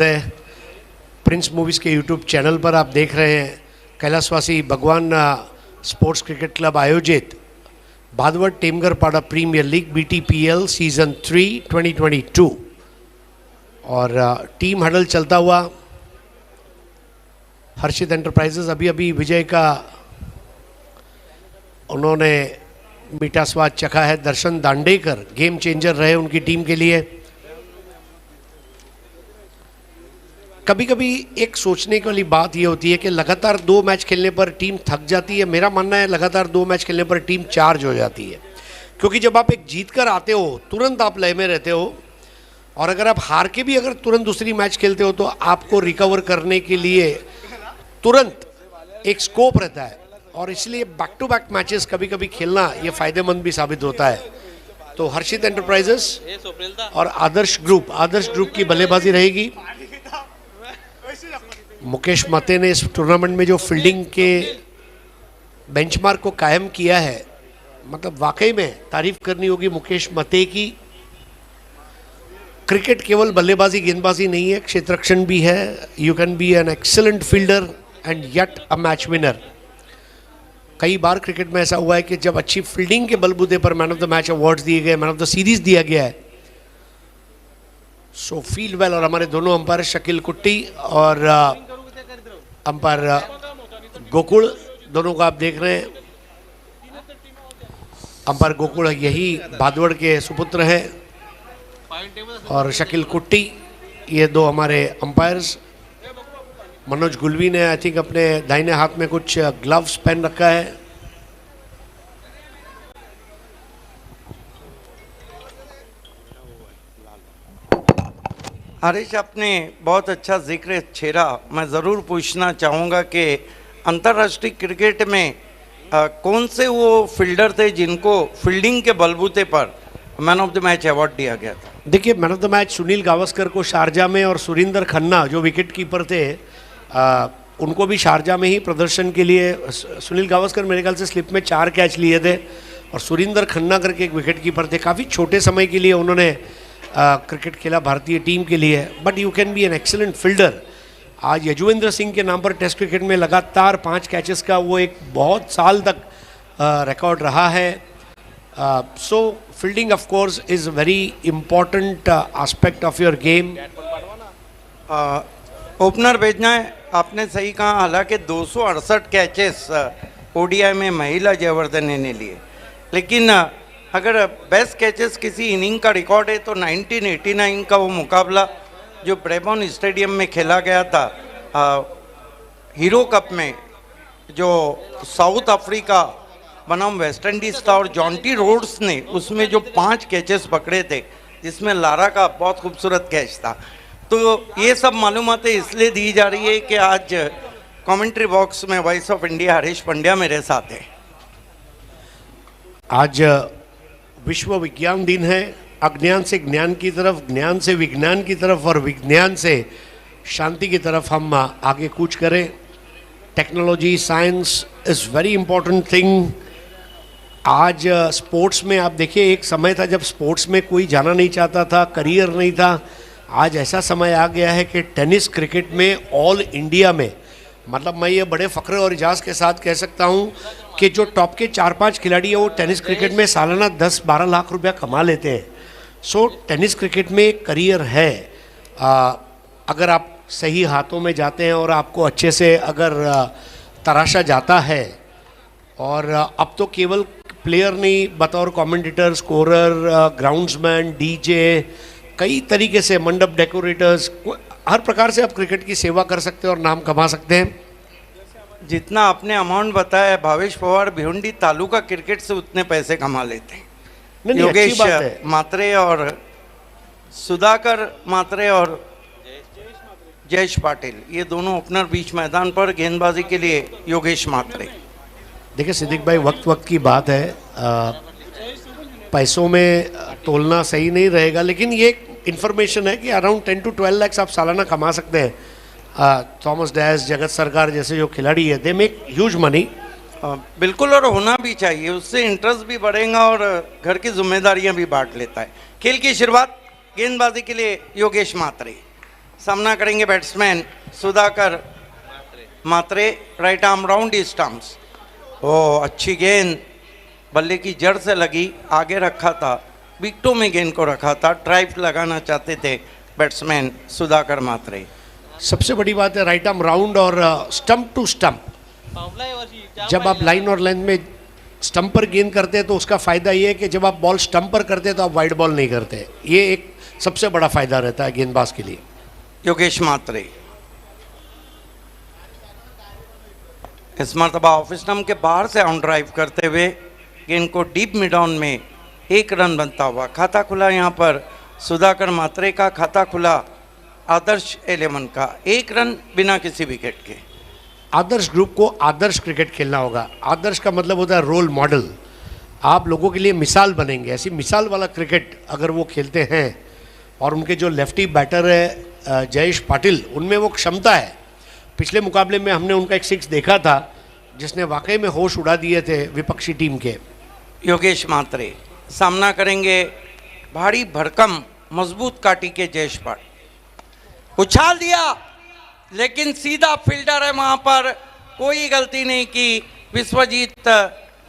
Prince movies के YouTube channel पर आप देख रहे हैं कैलाशवासी भगवान स्पोर्ट्स क्रिकेट क्लब आयोजित Bhadwad टेमगरपाड़ा premier league BTPL season 3 2022 और टीम हडल चलता हुआ। हर्षित एंटरप्राइजेस अभी विजय का उन्होंने मीठा स्वाद चखा है। दर्शन दांडेकर गेम चेंजर रहे उनकी टीम के लिए। कभी कभी एक सोचने वाली बात ये होती है कि लगातार 2 मैच खेलने पर टीम थक जाती है। मेरा मानना है लगातार 2 मैच खेलने पर टीम चार्ज हो जाती है, क्योंकि जब आप एक जीत कर आते हो तुरंत आप लय में रहते हो, और अगर आप हार के भी अगर तुरंत दूसरी मैच खेलते हो तो आपको रिकवर करने के लिए तुरंत एक स्कोप रहता है, और इसलिए बैक टू बैक मैचेस कभी कभी खेलना ये फ़ायदेमंद भी साबित होता है। तो हर्षित एंटरप्राइजेस और आदर्श ग्रुप की बल्लेबाजी रहेगी। मुकेश मते ने इस टूर्नामेंट में जो फील्डिंग के बेंचमार्क को कायम किया है, मतलब वाकई में तारीफ करनी होगी मुकेश मते की। क्रिकेट केवल बल्लेबाजी गेंदबाजी नहीं है, क्षेत्ररक्षण भी है। You can be an excellent fielder end eight a match winner. कई बार क्रिकेट में ऐसा हुआ है कि जब अच्छी फील्डिंग के बलबूते पर man of the match awards दिए गए, मैन ऑफ द सीरीज दिया गया है। So feel well. और हमारे दोनों अंपायर शकील कुट्टी और अंपायर गोकुल, दोनों को आप देख रहे हैं। अंपायर गोकुल यही भादवड़ के सुपुत्र हैं और शकील कुट्टी ये 2 हमारे अंपायर्स। मनोज गुलवी ने आई थिंक अपने दाहिने हाथ में कुछ ग्लव्स पहन रखा है। हरीश, आपने बहुत अच्छा जिक्र छेड़ा। मैं ज़रूर पूछना चाहूँगा कि अंतर्राष्ट्रीय क्रिकेट में कौन से वो फील्डर थे जिनको फील्डिंग के बलबूते पर man of the match award दिया गया था? देखिए, man of the match Sunil Gavaskar को शारजा में, और सुरिंदर खन्ना जो विकेट कीपर थे उनको भी शारजा में ही प्रदर्शन के लिए। सुनील गावस्कर मेरे ख्याल से स्लिप में 4 कैच लिए थे, और सुरिंदर खन्ना करके एक विकेट कीपर थे। काफ़ी छोटे समय के लिए उन्होंने क्रिकेट खेला भारतीय टीम के लिए। But you can be an excellent fielder. आज यजुवेंद्र सिंह के नाम पर टेस्ट क्रिकेट में लगातार 5 कैचेस का वो एक बहुत साल तक रिकॉर्ड रहा है। So fielding of course is very important aspect of your game. Opener भेजना है, आपने सही कहा। हालांकि 268 कैचेस ODI में महिला जयवर्धने ने लिए, लेकिन अगर बेस्ट कैचेस किसी इनिंग का रिकॉर्ड है तो 1989 का वो मुकाबला जो ब्रेबॉर्न स्टेडियम में खेला गया था हीरो कप में, जो साउथ अफ्रीका बनाम वेस्ट इंडीज़ था, और जॉन्टी रोड्स ने उसमें जो 5 कैचेस पकड़े थे, जिसमें लारा का बहुत खूबसूरत कैच था। तो ये सब मालूमातें इसलिए दी जा रही है कि आज कमेंट्री बॉक्स में voice of India Harish Pandya मेरे साथ है। आज विश्व विज्ञान दिन है। अज्ञान से ज्ञान की तरफ, ज्ञान से विज्ञान की तरफ, और विज्ञान से शांति की तरफ हम आगे कूच करें। Technology, science is very important thing. आज स्पोर्ट्स में आप देखिए, एक समय था जब स्पोर्ट्स में कोई जाना नहीं चाहता था, करियर नहीं था। आज ऐसा समय आ गया है कि टेनिस क्रिकेट में ऑल इंडिया में, मतलब मैं ये बड़े फ़ख्र और इजाज़ के साथ कह सकता हूँ कि जो टॉप के 4-5 खिलाड़ी हैं वो टेनिस क्रिकेट में सालाना 10-12 लाख रुपया कमा लेते हैं। सो टेनिस क्रिकेट में एक करियर है। अगर आप सही हाथों में जाते हैं और आपको अच्छे से अगर तराशा जाता है, और अब तो केवल प्लेयर नहीं, बतौर कमेंटेटर, स्कोरर, ग्राउंड्समैन, डीजे, कई तरीके से मंडप डेकोरेटर्स, हर प्रकार से आप क्रिकेट की सेवा कर सकते हैं और नाम कमा सकते हैं। जितना आपने अमाउंट बताया, भावेश पवार भिवंडी तालुका क्रिकेट से उतने पैसे कमा लेते हैं। योगेश मात्रे और सुधाकर मात्रे और जयेश पाटिल, ये दोनों ओपनर बीच मैदान पर गेंदबाजी के लिए योगेश मात्रे। देखिए सिद्दीक भाई, वक्त की बात है, पैसों में तोलना सही नहीं रहेगा, लेकिन ये इन्फॉर्मेशन है कि अराउंड 10 to 12 लाख आप सालाना कमा सकते हैं। थॉमस डैश, जगत सरकार जैसे जो खिलाड़ी है, दे मेक ह्यूज मनी। बिल्कुल, और होना भी चाहिए, उससे इंटरेस्ट भी बढ़ेगा और घर की जिम्मेदारियां भी बांट लेता है। खेल की शुरुआत गेंदबाजी के लिए योगेश मात्रे। सामना करेंगे बैट्समैन सुधाकर मात्रे, राइट आर्म राउंड ही स्टंप्स। ओ अच्छी गेंद बल्ले की जड़ से लगी, आगे रखा था, विकेटों में गेंद को रखा था, ड्राइव लगाना चाहते थे बैट्समैन सुधाकर मात्रे। सबसे बड़ी बात है राइट आर्म राउंड और स्टंप टू स्टंप। जब आप लाइन और लेंथ में स्टंप पर गेंद करते हैं तो उसका फ़ायदा ये है कि जब आप बॉल स्टंप पर करते हैं तो आप वाइड बॉल नहीं करते। ये एक सबसे बड़ा फ़ायदा रहता है गेंदबाज के लिए। योगेश मात्रे इस मरतबा ऑफ स्टंप के बाहर से ऑन ड्राइव करते हुए गेंद को डीप मिड ऑन में एक रन बनता हुआ। खाता खुला यहाँ पर सुधाकर मात्रे का, खाता खुला आदर्श 11 का, एक रन बिना किसी विकेट के। आदर्श ग्रुप को आदर्श क्रिकेट खेलना होगा। आदर्श का मतलब होता है रोल मॉडल। आप लोगों के लिए मिसाल बनेंगे। ऐसी मिसाल वाला क्रिकेट अगर वो खेलते हैं और उनके जो लेफ्टी बैटर है जयेश पाटिल, उनमें वो क्षमता है। पिछले मुकाबले में हमने उनका एक 6 देखा था जिसने वाकई में होश उड़ा दिए थे विपक्षी टीम के। योगेश मात्रे सामना करेंगे भारी भरकम मजबूत काटी के जयेश पाटिल। उछाल दिया लेकिन सीधा फील्डर है, वहां पर कोई गलती नहीं की विश्वजीत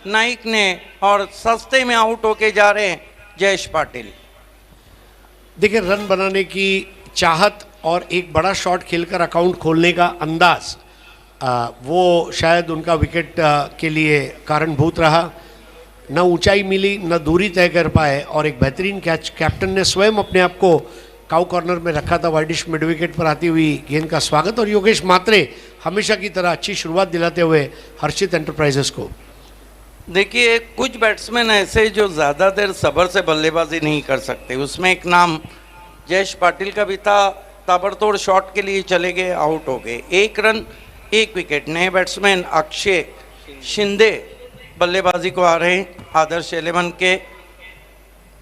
नाइक ने और सस्ते में आउट होके जा रहे हैं जयेश पाटिल। देखिए रन बनाने की चाहत और एक बड़ा शॉट खेलकर अकाउंट खोलने का अंदाज, वो शायद उनका विकेट के लिए कारणभूत रहा। न ऊंचाई मिली न दूरी तय कर पाए और एक बेहतरीन कैच कैप्टन ने स्वयं अपने आप को काउ कॉर्नर में रखा था। वाइडिश मिड विकेट पर आती हुई गेंद का स्वागत और योगेश मात्रे हमेशा की तरह अच्छी शुरुआत दिलाते हुए हर्षित एंटरप्राइजेस को। देखिए कुछ बैट्समैन ऐसे जो ज़्यादा देर सब्र से बल्लेबाजी नहीं कर सकते, उसमें एक नाम जयेश पाटिल का भी था। ताबड़तोड़ शॉट के लिए चले गए, आउट हो गए, एक रन एक विकेट। नए बैट्समैन अक्षय शिंदे बल्लेबाजी को आ रहे हैं आदर्श 11 के,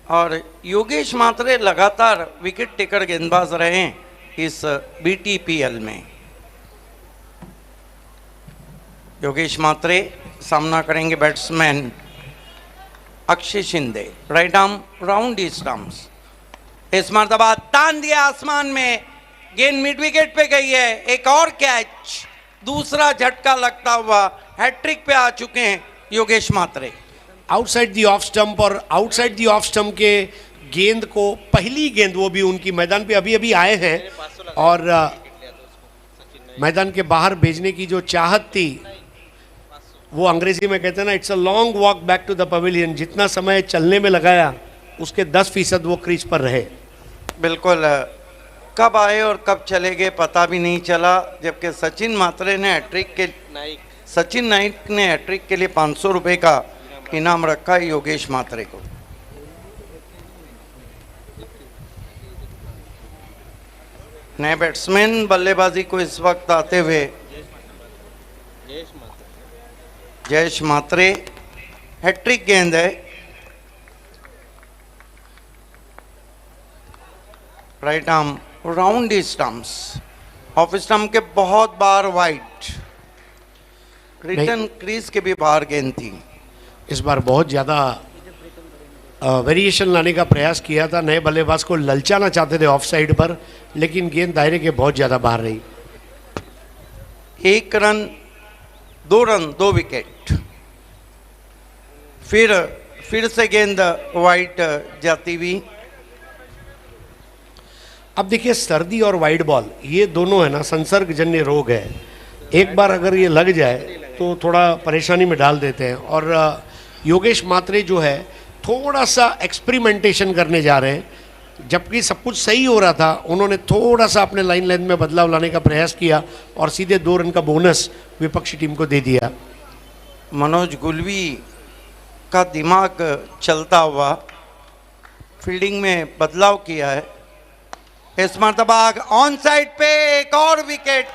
और योगेश मात्रे लगातार विकेट टेकर गेंदबाज रहे हैं इस BTPL में। योगेश मात्रे सामना करेंगे बैट्समैन अक्षय शिंदे, राइट आर्म राउंड ही स्टंप्स। इस मरतबा तान दिया आसमान में, गेंद मिड विकेट पे गई है। एक और कैच, दूसरा झटका लगता हुआ हैट्रिक पे आ चुके हैं योगेश मात्रे। आउटसाइड दी ऑफ स्टंप और आउटसाइड दी ऑफ स्टंप के गेंद को, पहली गेंद वो भी उनकी मैदान पे अभी अभी आए हैं और मैदान के बाहर भेजने की जो चाहत थी, वो अंग्रेजी में कहते हैं ना, it's a long walk back to the pavilion. जितना समय चलने में लगाया उसके 10% वो क्रीज पर रहे। बिल्कुल, कब आए और कब चले गए पता भी नहीं चला। जबकि सचिन मात्रे ने हैट्रिक के सचिन नाइक ने हैट्रिक के लिए 500 रुपये का इनाम रखा है योगेश मात्रे को। नए बैट्समैन बल्लेबाजी को इस वक्त आते हुए जयेश मात्रे, हैट्रिक गेंद है, राइट आर्म राउंड ही स्टंप्स, ऑफ स्टंप के बहुत बार वाइड, रिटर्न क्रीज के भी बाहर गेंद थी। इस बार बहुत ज़्यादा वेरिएशन लाने का प्रयास किया था। नए बल्लेबाज को ललचाना चाहते थे ऑफ साइड पर, लेकिन गेंद दायरे के बहुत ज़्यादा बाहर रही। 1 रन 2 रन 2 विकेट। फिर से गेंद वाइड जाती हुई। अब देखिए सर्दी और वाइड बॉल ये दोनों है ना संसर्गजन्य रोग है। एक बार अगर ये लग जाए तो थोड़ा परेशानी में डाल देते हैं। और योगेश मात्रे जो है थोड़ा सा एक्सपेरिमेंटेशन करने जा रहे हैं। जबकि सब कुछ सही हो रहा था, उन्होंने थोड़ा सा अपने लाइन लेंथ में बदलाव लाने का प्रयास किया और सीधे 2 रन का बोनस विपक्षी टीम को दे दिया। मनोज गुलवी का दिमाग चलता हुआ फील्डिंग में बदलाव किया है। इस मरतबा ऑन साइड पे एक और विकेट।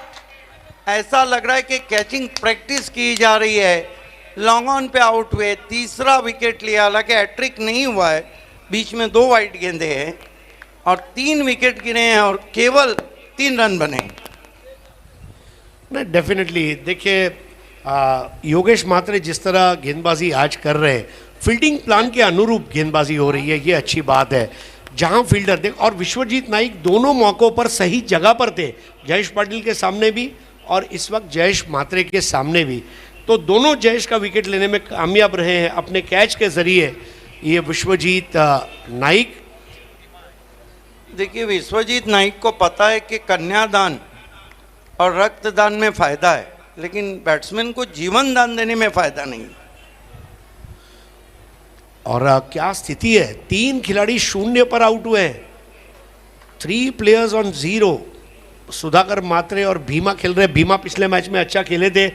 ऐसा लग रहा है कि कैचिंग प्रैक्टिस की जा रही है। लॉन्ग ऑन पे आउट हुए, तीसरा विकेट लिया। हालांकि हैट्रिक नहीं हुआ है, बीच में 2 वाइड गेंदे हैं और 3 विकेट गिरे हैं और केवल 3 रन बने। नहीं, डेफिनेटली देखिए योगेश मात्रे जिस तरह गेंदबाजी आज कर रहे हैं, फील्डिंग प्लान के अनुरूप गेंदबाजी हो रही है, ये अच्छी बात है। जहां फील्डर देख, और विश्वजीत नाइक दोनों मौकों पर सही जगह पर थे, जयेश पाटिल के सामने भी और इस वक्त जयेश मात्रे के सामने भी। तो दोनों जयेश का विकेट लेने में कामयाब रहे हैं अपने कैच के जरिए ये विश्वजीत नाइक। देखिए, विश्वजीत नाइक को पता है कि कन्यादान और रक्तदान में फायदा है, लेकिन बैट्समैन को जीवन दान देने में फायदा नहीं। और क्या स्थिति है, 3 खिलाड़ी 0 पर आउट हुए हैं, 3 प्लेयर्स ऑन 0। सुधाकर मात्रे और भीमा खेल रहे हैं। भीमा पिछले मैच में अच्छा खेले थे,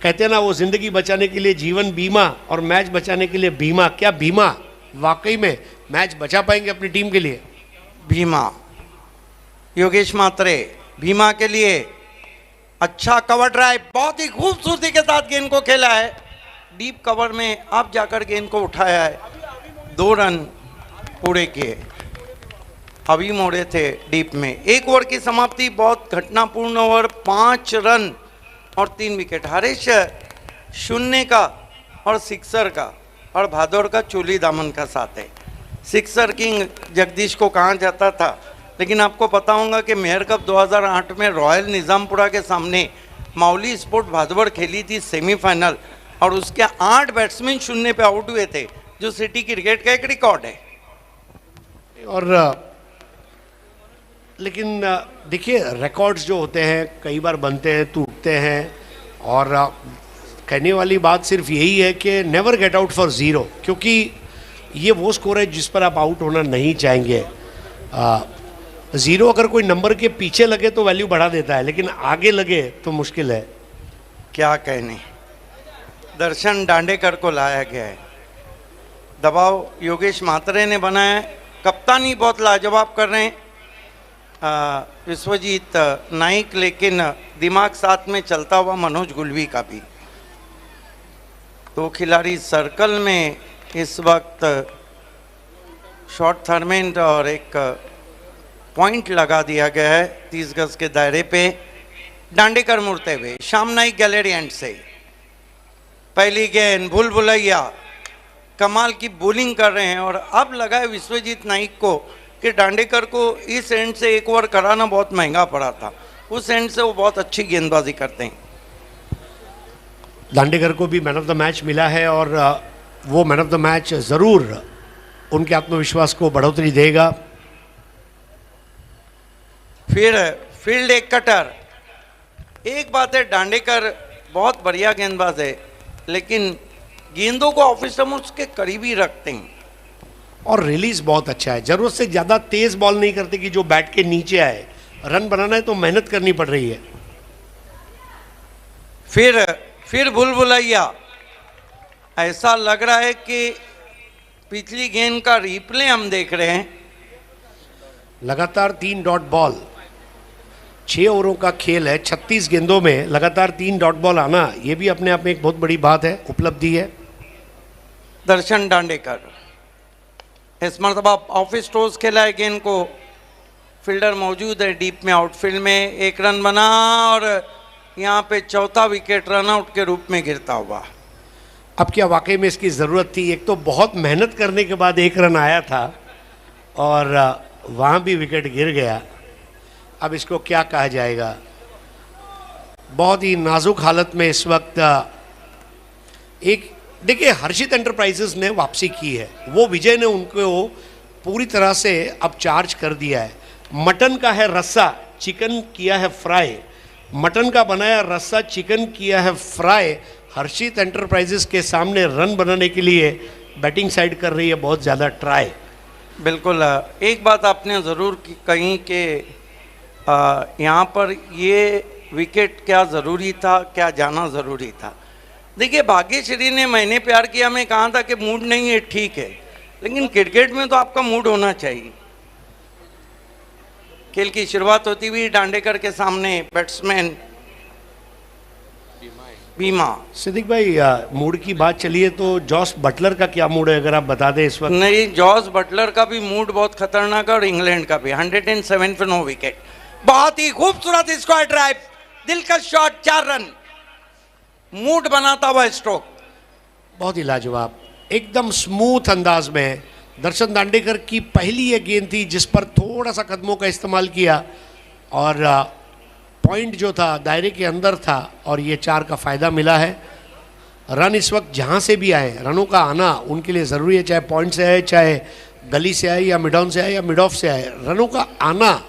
कहते हैं ना वो जिंदगी बचाने के लिए जीवन बीमा और मैच बचाने के लिए भीमा। क्या भीमा वाकई में मैच बचा पाएंगे अपनी टीम के लिए? भीमा, योगेश मात्रे भीमा के लिए अच्छा कवर ड्राइव, बहुत ही खूबसूरती के साथ गेंद को खेला है, डीप कवर में अब जाकर गेंद को उठाया है, 2 रन पूरे किए। अभी मोड़े थे डीप में। 1 ओवर की समाप्ति, बहुत घटनापूर्ण ओवर, 5 रन और 3 विकेट। हरीश 0 का और सिक्सर का और भादौड़ का चोली दामन का साथ है। सिक्सर किंग जगदीश को कहा जाता था, लेकिन आपको पता होगा कि मेयर कप 2008 में रॉयल निज़ामपुरा के सामने माउली स्पोर्ट भादौड़ खेली थी सेमीफाइनल, और उसके 8 बैट्समैन 0 पे आउट हुए थे, जो सिटी क्रिकेट का एक रिकॉर्ड है। और लेकिन देखिए, रिकॉर्ड्स जो होते हैं कई बार बनते हैं, टूटते हैं, और कहने वाली बात सिर्फ यही है कि नेवर गेट आउट फॉर 0, क्योंकि ये वो स्कोर है जिस पर आप आउट होना नहीं चाहेंगे। 0 अगर कोई नंबर के पीछे लगे तो वैल्यू बढ़ा देता है, लेकिन आगे लगे तो मुश्किल है। क्या कहने, दर्शन दांडेकर को लाया गया है, दबाव योगेश मात्रे ने बनाया है, कप्तानी बहुत लाजवाब कर रहे हैं विश्वजीत नाइक, लेकिन दिमाग साथ में चलता हुआ मनोज गुलवी का भी। 2 खिलाड़ी सर्कल में इस वक्त शॉर्ट थर्मेंट और एक पॉइंट लगा दिया गया है 30 गज के दायरे पे। दांडेकर मुड़ते हुए, श्याम नाइक गैलरी एंड से पहली गेंद भूल भुलैया, कमाल की बॉलिंग कर रहे हैं। और अब लगा है विश्वजीत नाइक को कि दांडेकर को इस एंड से 1 ओवर कराना बहुत महंगा पड़ा था, उस एंड से वो बहुत अच्छी गेंदबाजी करते हैं। दांडेकर को भी मैन ऑफ द मैच मिला है, और वो मैन ऑफ द मैच ज़रूर उनके आत्मविश्वास को बढ़ोतरी देगा। फिर फील्ड एक कटर। एक बात है, दांडेकर बहुत बढ़िया गेंदबाज है, लेकिन गेंदों को ऑफ स्टंप्स के करीब ही रखते हैं, और रिलीज बहुत अच्छा है। जरूरत से ज़्यादा तेज बॉल नहीं करते कि जो बैट के नीचे आए। रन बनाना है तो मेहनत करनी पड़ रही है। फिर भूल भुलैया, ऐसा लग रहा है कि पिछली गेंद का रिप्ले हम देख रहे हैं। लगातार 3 डॉट बॉल, 6 ओवरों का खेल है, 36 गेंदों में लगातार 3 डॉट बॉल आना, ये भी अपने आप में एक बहुत बड़ी बात है, उपलब्धि है। दर्शन दांडेकर इस मरतबा ऑफ स्टोर्स खेला है गेंद को, फील्डर मौजूद है डीप में, आउटफील्ड में 1 रन बना, और यहाँ पे 4था विकेट रन आउट के रूप में गिरता हुआ। अब क्या वाकई में इसकी ज़रूरत थी? एक तो बहुत मेहनत करने के बाद 1 रन आया था, और वहाँ भी विकेट गिर गया। अब इसको क्या कहा जाएगा? बहुत ही नाजुक हालत में इस वक्त एक, देखिए, हर्षित एंटरप्राइजेस ने वापसी की है, वो विजय ने उनको पूरी तरह से अब चार्ज कर दिया है। मटन का है रस्सा, चिकन किया है फ्राई, मटन का बनाया रस्सा, चिकन किया है फ्राई। हर्षित एंटरप्राइजेस के सामने रन बनाने के लिए बैटिंग साइड कर रही है बहुत ज़्यादा ट्राई। बिल्कुल, एक बात आपने ज़रूर कही कि यहाँ पर ये विकेट क्या ज़रूरी था, क्या जाना ज़रूरी था। देखिए, भाग्यश्री ने मैंने प्यार किया में कहा था कि मूड नहीं है, ठीक है, लेकिन क्रिकेट में तो आपका मूड होना चाहिए। खेल की शुरुआत होती हुई दांडेकर के सामने बैट्समैन बीमा। सिद्दीक भाई, मूड की बात चलिए तो जॉस बटलर का क्या मूड है, अगर आप बता दें इस वक्त? नहीं, जॉस बटलर का भी मूड बहुत खतरनाक है, और इंग्लैंड का भी। 107 पे 9 विकेट, बहुत ही खूबसूरत स्क्वायर ड्राइव, दिलकश शॉट, 4 रन, मूड बनाता हुआ स्ट्रोक। बहुत ही लाजवाब, एकदम स्मूथ अंदाज में दर्शन दांडेकर की पहली ये गेंद थी जिस पर थोड़ा सा कदमों का इस्तेमाल किया और पॉइंट जो था दायरे के अंदर था और ये 4 का फ़ायदा मिला है। रन इस वक्त जहाँ से भी आए, रनों का आना उनके लिए ज़रूरी है, चाहे पॉइंट से आए, चाहे गली से आए या मिड ऑन से आए या मिड ऑफ से आए, रनों का आना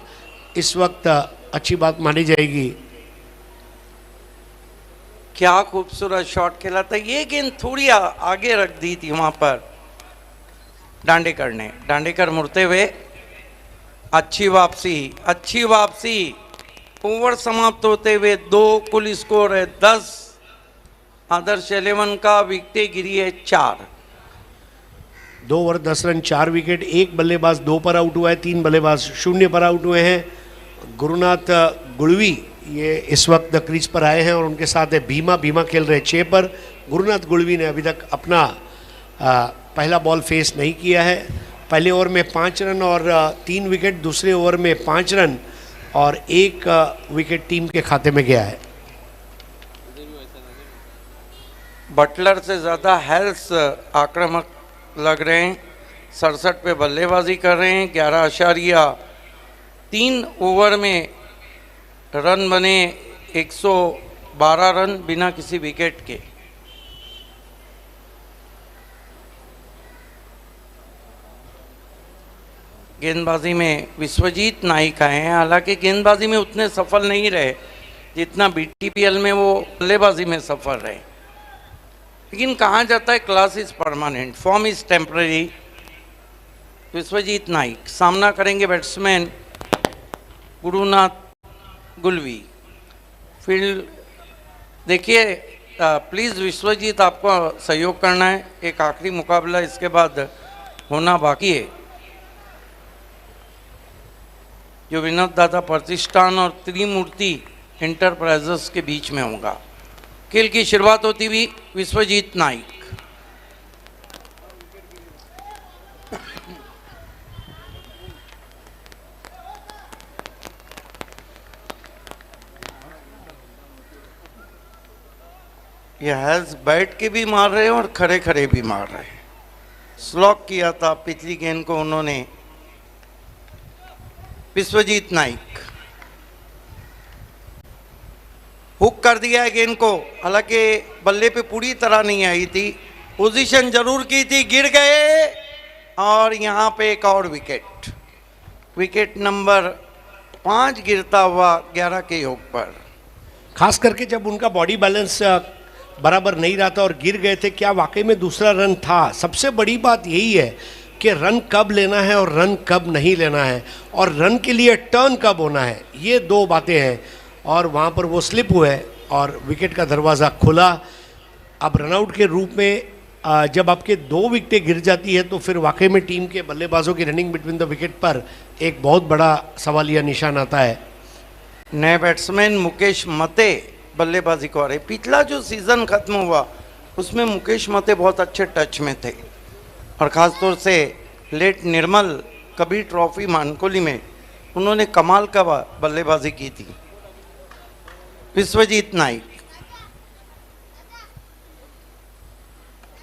इस वक्त अच्छी बात मानी जाएगी। क्या खूबसूरत शॉट खेला था। ये गेंद थोड़ी आगे रख दी थी वहां पर दांडेकर ने। दांडेकर मुड़ते हुए, अच्छी वापसी, अच्छी वापसी। ओवर समाप्त होते हुए 2, कुल स्कोर है 10। आदर्श 11 का विकेट गिरी है 4। 2 ओवर 10 रन 4 विकेट। एक बल्लेबाज 2 पर आउट हुआ है, 3 बल्लेबाज 0 पर आउट हुए हैं। गुरुनाथ गुड़वी ये इस वक्त क्रीज पर आए हैं और उनके साथ है भीमा खेल रहे 6 पर। गुरुनाथ गुड़वी ने अभी तक अपना पहला बॉल फेस नहीं किया है। पहले ओवर में 5 रन और 3 विकेट, दूसरे ओवर में 5 रन और 1 विकेट टीम के खाते में गया है। बटलर से ज़्यादा हेल्स आक्रामक लग रहे हैं। 67 पे बल्लेबाजी कर रहे हैं। 11.3 ओवर में रन बने 112 रन बिना किसी विकेट के। गेंदबाजी में विश्वजीत नाइक आए हैं। हालांकि गेंदबाजी में उतने सफल नहीं रहे जितना BTPL में वो बल्लेबाजी में सफल रहे, लेकिन कहा जाता है class is permanent, form is temporary. Vishwajeet Naik सामना करेंगे बैट्समैन गुरुनाथ गुलवी। फील्ड देखिए, प्लीज़ विश्वजीत आपको सहयोग करना है। एक आखिरी मुकाबला इसके बाद होना बाकी है, जो विनोद दादा प्रतिष्ठान और त्रिमूर्ति इंटरप्राइजेस के बीच में होगा। खेल की शुरुआत होती हुई विश्वजीत नाइक। ये हैज बैठ के भी मार रहे हैं और खड़े खड़े भी मार रहे हैं। स्लॉक किया था पिछली गेंद को उन्होंने। विश्वजीत नाइक हुक कर दिया है गेंद को, हालांकि बल्ले पे पूरी तरह नहीं आई थी, पोजीशन जरूर की थी, गिर गए और यहाँ पे एक और विकेट। विकेट नंबर 5 गिरता हुआ 11 के योग पर। खास करके जब उनका बॉडी बैलेंस बराबर नहीं रहा था और गिर गए थे, क्या वाकई में दूसरा रन था? सबसे बड़ी बात यही है कि रन कब लेना है और रन कब नहीं लेना है, और रन के लिए टर्न कब होना है, ये 2 बातें हैं। और वहाँ पर वो स्लिप हुए और विकेट का दरवाज़ा खुला। अब रनआउट के रूप में जब आपके 2 विकेटें गिर जाती है तो फिर वाकई में टीम के बल्लेबाजों की रनिंग बिटवीन द विकेट पर एक बहुत बड़ा सवालिया निशान आता है। नए बैट्समैन मुकेश मते बल्लेबाजी को आ रहे। पिछला जो सीज़न ख़त्म हुआ उसमें मुकेश मते बहुत अच्छे टच में थे और ख़ास तौर से लेट निर्मल कबीर ट्रॉफी मानकोली में उन्होंने कमाल का बल्लेबाजी की थी। विश्वजीत नाइक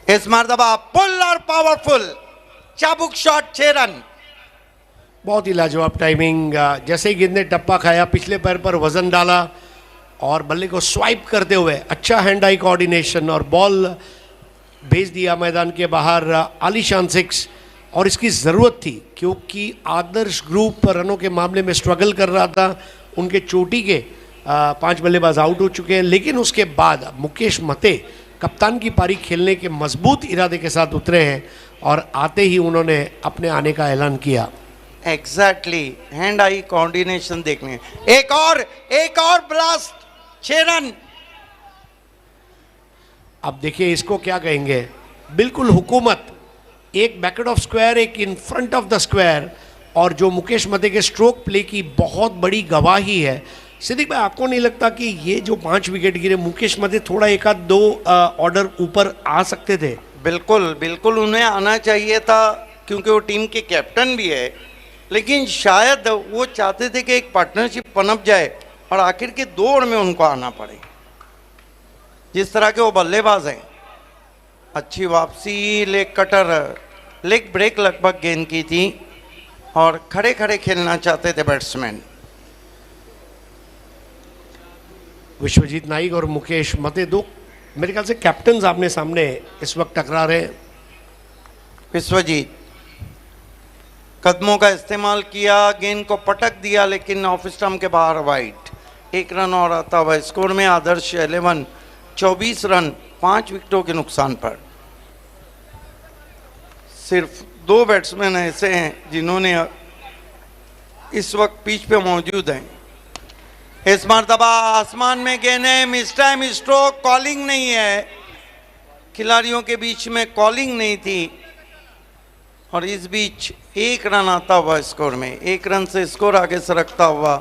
इस मर्तबा पुल और पावरफुल चाबुक शॉट, 6 रन। बहुत ही लाजवाब टाइमिंग। जैसे ही गेंद ने टप्पा खाया, पिछले पैर पर वजन डाला और बल्ले को स्वाइप करते हुए अच्छा हैंड आई कोऑर्डिनेशन और बॉल भेज दिया मैदान के बाहर। आलीशान 6, और इसकी ज़रूरत थी क्योंकि आदर्श ग्रुप रनों के मामले में स्ट्रगल कर रहा था। उनके चोटी के 5 बल्लेबाज आउट हो चुके हैं, लेकिन उसके बाद मुकेश मते कप्तान की पारी खेलने के मजबूत इरादे के साथ उतरे हैं और आते ही उन्होंने अपने आने का ऐलान किया। एग्जैक्टली, हैंड आई कोऑर्डिनेशन देखने। एक और ब्लास्ट, 6 रन। अब देखिए इसको क्या कहेंगे, बिल्कुल हुकूमत, एक बैकेट ऑफ स्क्वायर, एक in front of the square, और जो मुकेश मते के स्ट्रोक प्ले की बहुत बड़ी गवाही है। सिद्दीक भाई, आपको नहीं लगता कि ये जो 5 विकेट गिरे, मुकेश मते थोड़ा 1-2 ऑर्डर ऊपर आ सकते थे? बिल्कुल बिल्कुल उन्हें आना चाहिए था, क्योंकि वो टीम के कैप्टन भी है, लेकिन शायद वो चाहते थे कि एक पार्टनरशिप पनप जाए और आखिर के 2 ओवर में उनको आना पड़े। जिस तरह के वो बल्लेबाज हैं, अच्छी वापसी, लेग कटर लेग ब्रेक लगभग गेंद की थी और खड़े खड़े खेलना चाहते थे बैट्समैन। विश्वजीत नाइक और मुकेश मते दो मेरे ख्याल से कैप्टन आमने सामने इस वक्त टकरा रहे हैं। विश्वजीत कदमों का इस्तेमाल किया, गेंद को पटक दिया, लेकिन ऑफ स्टंप के बाहर वाइड। 1 रन और आता हुआ स्कोर में आदर्श 11 24 रन 5 विकेटों के नुकसान पर। सिर्फ 2 बैट्समैन ऐसे हैं जिन्होंने इस वक्त पिच पे मौजूद हैं। इस मर्तबा आसमान में गेंद है, मिस टाइम स्ट्रोक, कॉलिंग नहीं है, खिलाड़ियों के बीच में कॉलिंग नहीं थी और इस बीच 1 रन आता हुआ स्कोर में। 1 रन से स्कोर आगे सरकता हुआ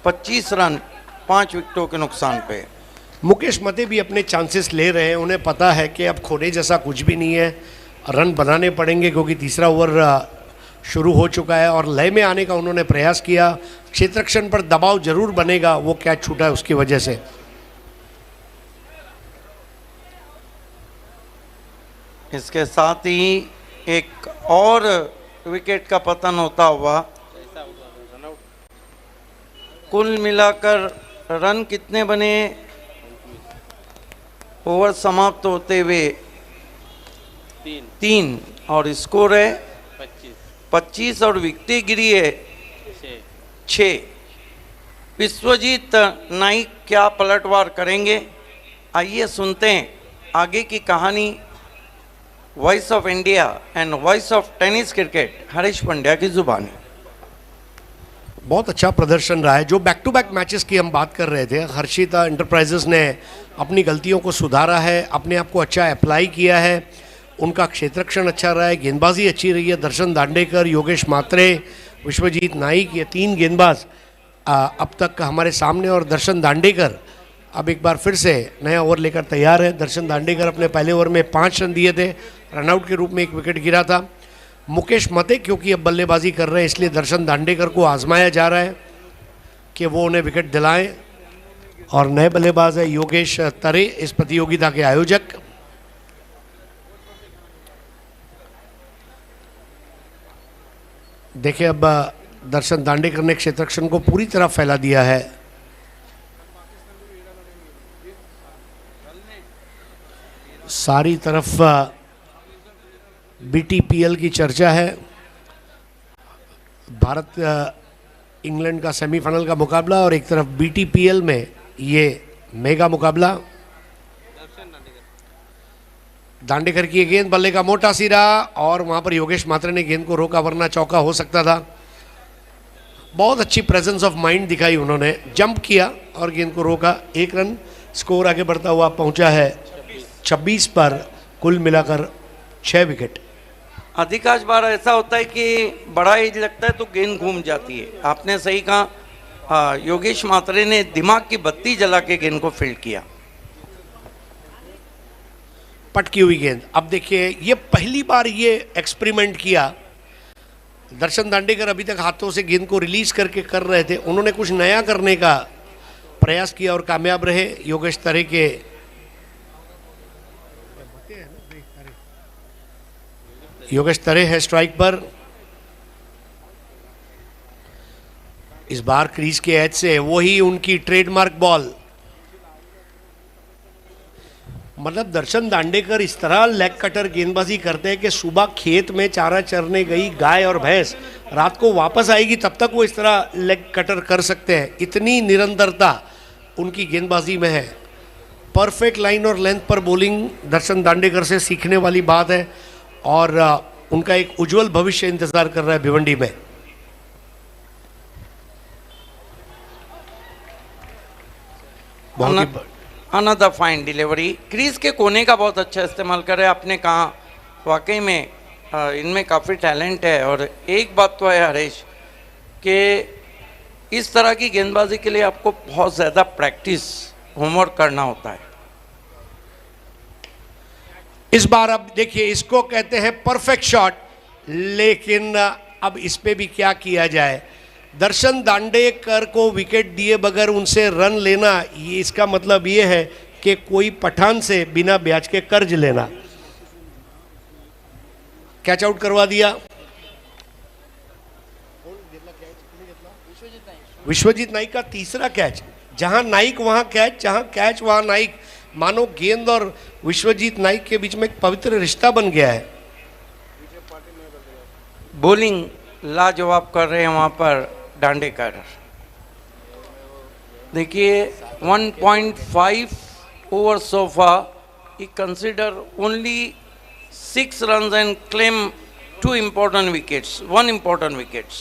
25 रन 5 विकेटों के नुकसान पे। मुकेश मते भी अपने चांसेस ले रहे हैं, उन्हें पता है कि अब खोने जैसा कुछ भी नहीं है, रन बनाने पड़ेंगे क्योंकि तीसरा ओवर शुरू हो चुका है और लय में आने का उन्होंने प्रयास किया। क्षेत्ररक्षण पर दबाव जरूर बनेगा, वो कैच छूटा है उसकी वजह से। इसके साथ ही एक और विकेट का पतन होता हुआ। कुल मिलाकर रन कितने बने ओवर समाप्त होते हुए? 3 और स्कोर है 25 और विकेट गिरी है 6। विश्वजीत नाइक क्या पलटवार करेंगे, आइए सुनते हैं आगे की कहानी। Voice of India end voice of tennis cricket Harish Pandya की जुबानी। बहुत अच्छा प्रदर्शन रहा है। जो बैक टू बैक मैचेस की हम बात कर रहे थे, हर्षिता एंटरप्राइजेस ने अपनी गलतियों को सुधारा है, अपने आप को अच्छा अप्लाई किया है, उनका क्षेत्ररक्षण अच्छा रहा है, गेंदबाजी अच्छी रही है। दर्शन दांडेकर, योगेश मात्रे, विश्वजीत नाइक, ये 3 गेंदबाज अब तक हमारे सामने। और दर्शन दांडेकर अब एक बार फिर से नया ओवर लेकर तैयार है। दर्शन दांडेकर अपने पहले ओवर में 5 रन दिए थे, रनआउट के रूप में 1 विकेट गिरा था। मुकेश मते क्योंकि अब बल्लेबाजी कर रहे हैं, इसलिए दर्शन दांडेकर को आजमाया जा रहा है कि वो उन्हें विकेट दिलाएं। और नए बल्लेबाज है योगेश तरे, इस प्रतियोगिता के आयोजक। देखिए अब दर्शन दांडेकर ने क्षेत्ररक्षण को पूरी तरह फैला दिया है। सारी तरफ BTPL की चर्चा है। भारत इंग्लैंड का सेमीफाइनल का मुकाबला और एक तरफ BTPL में ये मेगा मुकाबला। दांडेकर की गेंद, बल्ले का मोटा सिरा और वहां पर योगेश मात्रे ने गेंद को रोका, वरना चौका हो सकता था। बहुत अच्छी प्रेजेंस ऑफ माइंड दिखाई उन्होंने, जंप किया और गेंद को रोका। 1 रन, स्कोर आगे बढ़ता हुआ पहुंचा है 26 पर। कुल मिलाकर 6 विकेट। अधिकांश बार ऐसा होता है कि बड़ा एज लगता है तो गेंद घूम जाती है। आपने सही कहा, योगेश मात्रे ने दिमाग की बत्ती जला के गेंद को फील्ड किया। पटकी हुई गेंद। अब देखिए ये पहली बार ये एक्सपेरिमेंट किया। दर्शन दांडेकर अभी तक हाथों से गेंद को रिलीज करके कर रहे थे, उन्होंने कुछ नया करने का प्रयास किया और कामयाब रहे। योगेश तरे के है स्ट्राइक पर। इस बार क्रीज के एज से वही उनकी ट्रेडमार्क बॉल। मतलब दर्शन दांडेकर इस तरह लेग कटर गेंदबाजी करते हैं कि सुबह खेत में चारा चरने गई गाय और भैंस रात को वापस आएगी तब तक वो इस तरह लेग कटर कर सकते हैं। इतनी निरंतरता उनकी गेंदबाजी में है। परफेक्ट लाइन और लेंथ पर बॉलिंग दर्शन दांडेकर से सीखने वाली बात है और उनका एक उज्जवल भविष्य इंतजार कर रहा है भिवंडी में। Another fine delivery. क्रीज के कोने का बहुत अच्छा इस्तेमाल करे। आपने कहा वाकई में इनमें काफ़ी टैलेंट है। और एक बात तो है हरीश कि इस तरह की गेंदबाजी के लिए आपको बहुत ज़्यादा प्रैक्टिस, होमवर्क करना होता है। इस बार अब देखिए, इसको कहते हैं परफेक्ट शॉट, लेकिन अब इस पे भी क्या किया जाए। दर्शन दांडेकर को विकेट दिए बगैर उनसे रन लेना, ये इसका मतलब ये है कि कोई पठान से बिना ब्याज के कर्ज लेना। कैच आउट करवा दिया। विश्वजीत नाइक का तीसरा कैच, जहां नाइक वहां कैच, जहां कैच वहां नाइक। मानो गेंद और विश्वजीत नाइक के बीच में एक पवित्र रिश्ता बन गया है। बॉलिंग लाजवाब कर रहे हैं वहाँ पर दांडेकर। देखिए 1.5 over so far, he consider only 6 runs and claim 2 important wickets, 1 important wickets.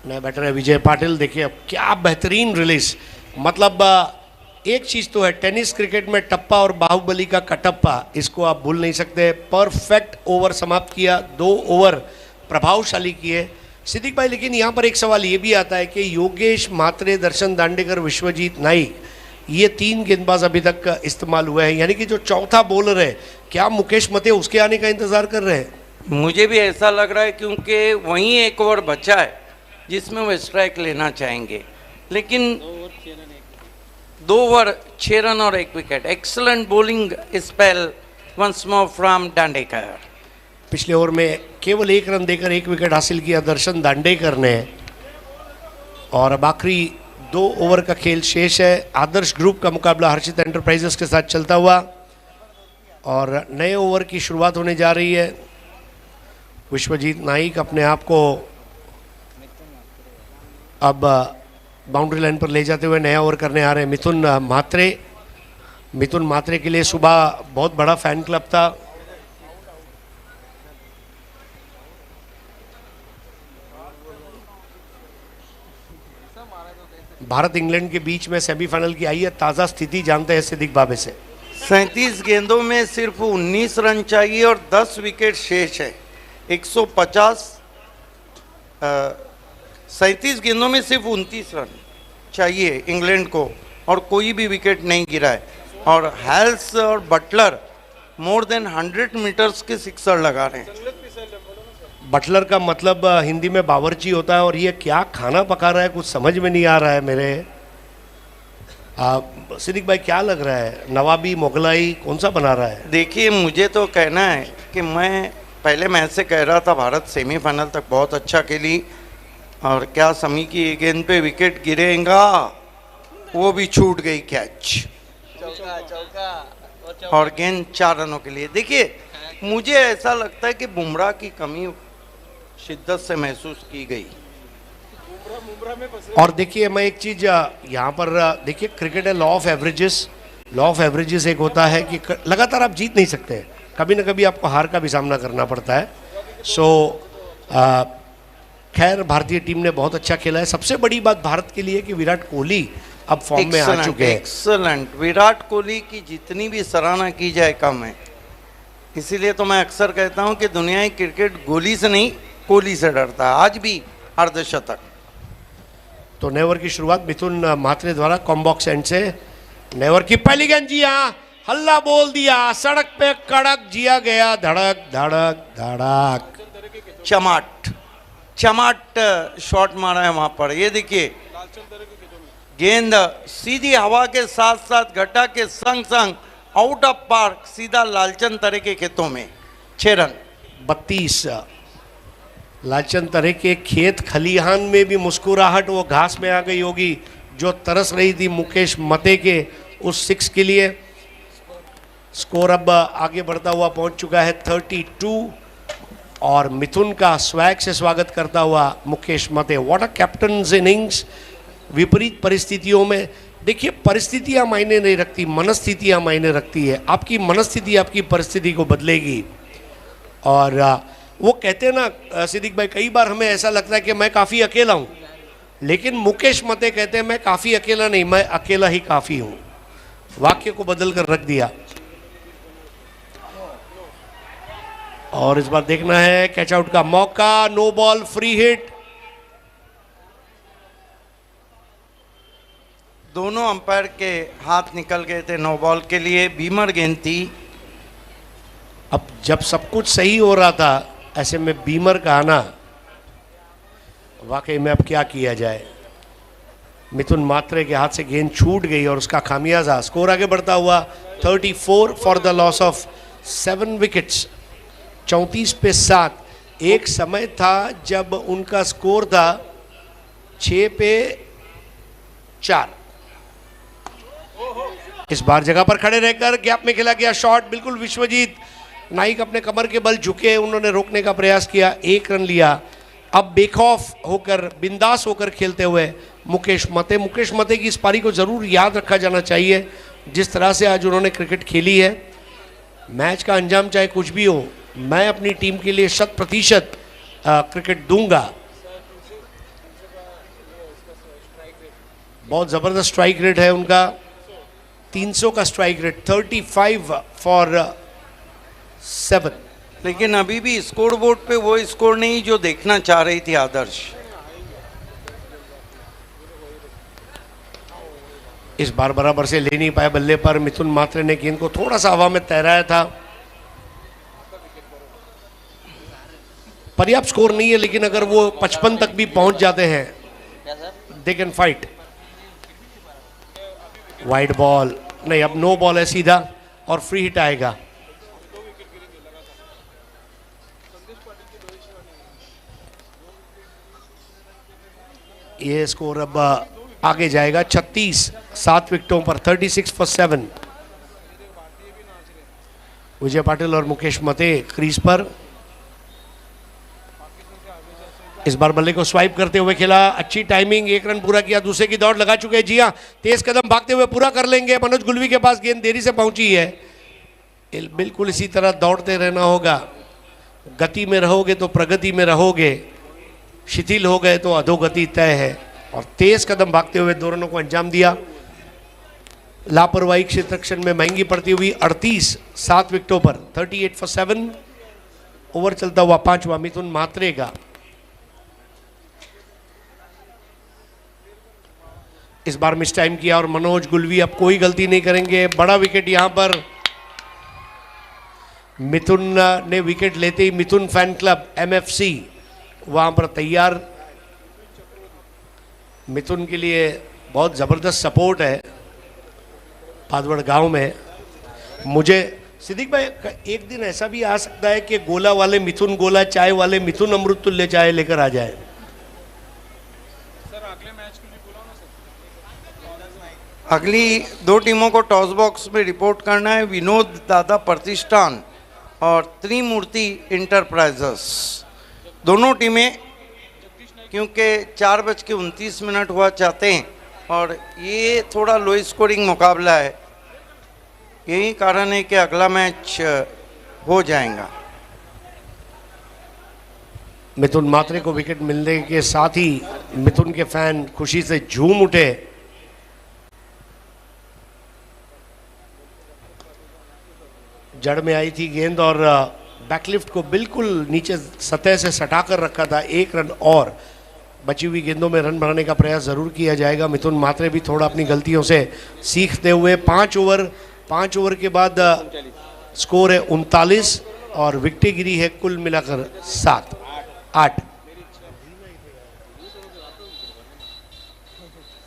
नया बैटर है विजय पाटिल। देखिए अब क्या बेहतरीन रिलीज। मतलब एक चीज तो है, टेनिस क्रिकेट में टप्पा और बाहुबली का कटप्पा, इसको आप भूल नहीं सकते। परफेक्ट ओवर समाप्त किया, 2 ओवर प्रभावशाली किए सिद्दीक भाई। लेकिन यहाँ पर एक सवाल ये भी आता है कि योगेश म्हात्रे, दर्शन दांडेकर, विश्वजीत नाइक, ये 3 गेंदबाज अभी तक इस्तेमाल हुए हैं, यानी कि जो चौथा बॉलर है, क्या मुकेश मते उसके आने का इंतजार कर रहे हैं? मुझे भी ऐसा लग रहा है क्योंकि वहीं 1 ओवर बचा है जिसमें वो स्ट्राइक लेना चाहेंगे। लेकिन 2 ओवर 6 रन और 1 wicket. Excellent bowling spell once more from Dandekar. पिछले ओवर में केवल 1 रन देकर 1 विकेट हासिल किया दर्शन दांडेकर ने। और अब आखिरी 2 ओवर का खेल शेष है। आदर्श ग्रुप का मुकाबला हर्षित एंटरप्राइजेस के साथ चलता हुआ और नए ओवर की शुरुआत होने जा रही है। विश्वजीत नाइक अपने आप को अब बाउंड्री लाइन पर ले जाते हुए नया ओवर करने आ रहे हैं मिथुन म्हात्रे। मिथुन म्हात्रे के लिए सुबह बहुत बड़ा फैन क्लब था। भारत इंग्लैंड के बीच में सेमीफाइनल की आई है ताज़ा स्थिति, जानते हैं सिद्दीक बाबे से। 37 गेंदों में सिर्फ 19 रन चाहिए और 10 विकेट शेष है। 37 गेंदों में सिर्फ 29 रन चाहिए इंग्लैंड को और कोई भी विकेट नहीं गिरा है। और हेल्स और बटलर मोर देन 100 मीटर्स के सिक्सर लगा रहे हैं। बटलर का मतलब हिंदी में बावर्ची होता है और ये क्या खाना पका रहा है कुछ समझ में नहीं आ रहा है मेरे। सिद्दीक भाई क्या लग रहा है, नवाबी मोगलाई कौन सा बना रहा है? देखिए मुझे तो कहना है कि मैं पहले मैच से कह रहा था भारत सेमीफाइनल तक बहुत अच्छा खेली और क्या समी की एक गेंद पे विकेट गिरेगा, वो भी छूट गई कैच और गेंद 4 रनों के लिए। देखिए मुझे ऐसा लगता है कि बुमराह की कमी शिद्दत से महसूस की गई। और देखिए मैं एक चीज यहाँ पर देखिए, क्रिकेट है law of averages. Law of averages एक होता है कि लगातार आप जीत नहीं सकते, कभी ना कभी आपको हार का भी सामना करना पड़ता है। खैर भारतीय टीम ने बहुत अच्छा खेला है। सबसे बड़ी बात भारत के लिए कि विराट कोहली अब फॉर्म में आ चुके हैं। एक्सलेंट। विराट कोहली की जितनी भी सराहना की जाए कम है। इसीलिए तो मैं अक्सर कहता हूं कि दुनिया की क्रिकेट गोली से नहीं कोहली से डरता है। आज भी अर्धशतक। तो नए ओवर की शुरुआत मिथुन म्हात्रे द्वारा कॉम्बॉक्स एंड से। नए ओवर की पहली गेंद, जी हाँ, हल्ला बोल दिया, सड़क पे कड़क जिया गया, धड़क धड़क धड़क। चमाट चमाट शॉट मारा है वहां पर। ये देखिए गेंद सीधी हवा के साथ साथ घटा के संग संग आउट ऑफ पार्क, सीधा लालचंद तरे के खेतों में। 6 रन। 32। लालचंद तरे के खेत खलिहान में भी मुस्कुराहट वो घास में आ गई होगी जो तरस रही थी मुकेश मते के उस 6 के लिए। स्कोर अब आगे बढ़ता हुआ पहुंच चुका है 32 और मिथुन का स्वैग से स्वागत करता हुआ मुकेश मते। What a captains innings. विपरीत परिस्थितियों में देखिए, परिस्थितियां मायने नहीं रखती, मनस्थितियां मायने रखती है। आपकी मनस्थिति आपकी परिस्थिति को बदलेगी। और वो कहते हैं ना सिद्दीक भाई, कई बार हमें ऐसा लगता है कि मैं काफ़ी अकेला हूँ, लेकिन मुकेश मते कहते हैं मैं काफ़ी अकेला नहीं, मैं अकेला ही काफ़ी हूँ। वाक्य को बदल कर रख दिया। और इस बार देखना है कैच आउट का मौका। No ball, free hit. दोनों अंपायर के हाथ निकल गए थे नो बॉल के लिए। बीमर गेंद थी। अब जब सब कुछ सही हो रहा था, ऐसे में बीमर का आना, वाकई में अब क्या किया जाए। मिथुन मात्रे के हाथ से गेंद छूट गई और उसका खामियाजा, स्कोर आगे बढ़ता हुआ 34 for the loss of 7 wickets, 34 पे 7। एक समय था जब उनका स्कोर था 6 पे 4। इस बार जगह पर खड़े रहकर गैप में खेला गया शॉट, बिल्कुल विश्वजीत नाइक अपने कमर के बल झुके, उन्होंने रोकने का प्रयास किया, 1 रन लिया। अब बेखौफ होकर, बिंदास होकर खेलते हुए मुकेश मते की इस पारी को जरूर याद रखा जाना चाहिए। जिस तरह से आज उन्होंने क्रिकेट खेली है, मैच का अंजाम चाहे कुछ भी हो, मैं अपनी टीम के लिए 100% क्रिकेट दूंगा। बहुत ज़बरदस्त स्ट्राइक रेट है उनका, 300 का स्ट्राइक रेट, 35 फॉर 7। लेकिन अभी भी स्कोर बोर्ड पे वो स्कोर नहीं जो देखना चाह रही थी आदर्श। इस बार बराबर से ले नहीं पाए बल्ले पर, मिथुन मात्रे ने गेंद को थोड़ा सा हवा में तैराया था। पर्याप्त स्कोर नहीं है, लेकिन अगर वो 55 तक भी पहुंच जाते हैं, they can fight. Wide ball नहीं, अब नो बॉल है सीधा और फ्री हिट आएगा। ये स्कोर अब आगे जाएगा 36, 7 विकेटों पर, 36 फॉर 7। विजय पाटिल और मुकेश मते क्रीज पर। इस बार बल्ले को स्वाइप करते हुए खेला, अच्छी टाइमिंग, 1 रन पूरा किया, दूसरे की दौड़ लगा चुके हैं। जी हाँ, तेज कदम भागते हुए पूरा कर लेंगे। मनोज गुलवी के पास गेंद देरी से पहुंची है, बिल्कुल इसी तरह दौड़ते रहना होगा। गति में रहोगे तो प्रगति में रहोगे, शिथिल हो गए तो अधोगति तय है। और तेज कदम भागते हुए 2 रनों को अंजाम दिया। लापरवाही क्षेत्र रक्षण में महंगी पड़ती हुई 38, 7 विकेटों पर, 38 फॉर 7। ओवर चलता हुआ 5वां मिथुन मात्रे का। इस बार मिस टाइम किया और मनोज गुलवी अब कोई गलती नहीं करेंगे। बड़ा विकेट यहां पर, मिथुन ने विकेट लेते ही मिथुन फैन क्लब MFC वहां पर तैयार। मिथुन के लिए बहुत ज़बरदस्त सपोर्ट है पादवड़ गांव में। मुझे सिद्दीक भाई, एक दिन ऐसा भी आ सकता है कि गोला वाले मिथुन गोला, चाय वाले मिथुन अमृत तुल्य चाय लेकर आ जाए। अगली 2 टीमों को टॉस बॉक्स में रिपोर्ट करना है। विनोद दादा प्रतिष्ठान और त्रिमूर्ति इंटरप्राइजेस। दोनों टीमें क्योंकि 4:29 हुआ चाहते हैं और ये थोड़ा लो स्कोरिंग मुकाबला है, यही कारण है कि अगला मैच हो जाएगा। मिथुन मात्रे को विकेट मिलने के साथ ही मिथुन के फैन खुशी से झूम उठे। जड़ में आई थी गेंद और बैकलिफ्ट को बिल्कुल नीचे सतह से सटाकर रखा था। 1 रन और बची हुई गेंदों में रन बनाने का प्रयास जरूर किया जाएगा। मिथुन मात्रे भी थोड़ा अपनी गलतियों से सीखते हुए 5 ओवर के बाद स्कोर है 39 और विकेटें गिरी है कुल मिलाकर 8।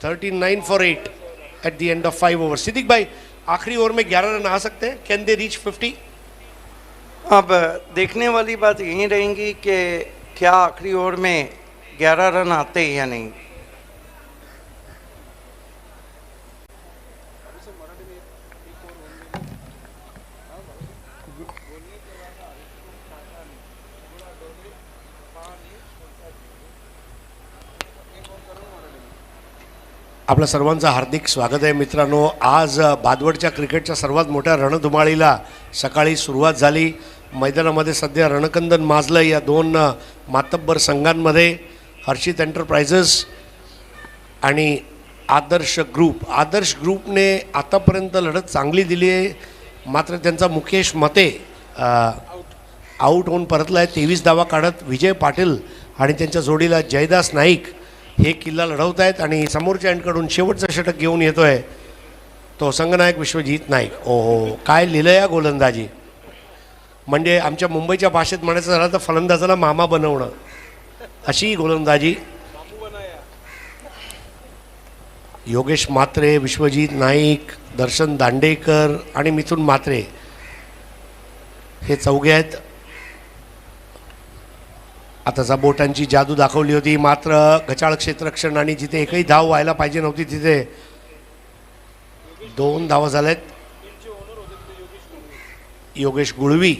39 for 8 at the end of 5 over. Siddique भाई, आखिरी ओवर में 11 रन आ सकते हैं, कैन दे रीच 50? अब देखने वाली बात यही रहेगी कि क्या आखिरी ओवर में 11 रन आते हैं या नहीं। आपल्या सर्वांचं हार्दिक स्वागत आहे मित्रांनो। आज बादवडच्या क्रिकेटच्या सर्वात मोठ्या रणधुमाळीला सकाळी सुरुवात झाली। मैदानामध्ये सध्या रणकंदन माजलं या 2 मातब्बर संघांमध्ये। हर्षित एंटरप्राइजेस आणि आदर्श ग्रुपने आतापर्यंत लढत चांगली दिली आहे, मात्र त्यांचा मुकेश मते आउट होऊन परतला आहे 23 धावा काढत। विजय पाटील आणि त्यांच्या जोडीला जयदास नाईक हे किल्ला लढवत आहेत आणि समोरच्या एंडकडून शेवटचं षटक घेऊन येतोय तो संघनायक विश्वजीत नाईक। ओहो, काय लिहिलं या गोलंदाजी, म्हणजे आमच्या मुंबईच्या भाषेत म्हणायचं झालं तर फलंदाजाला मामा बनवणं, अशी गोलंदाजी। योगेश म्हात्रे, विश्वजित नाईक, दर्शन दांडेकर आणि मिथुन म्हात्रे हे चौघे आहेत. आता बोटांची जादू दाखवली होती, मात्र गचाळ क्षेत्ररक्षण आणि जिथे एकही धाव व्हायला पाहिजे नव्हती तिथे 2 धावा झाल्यात. योगेश गुळवी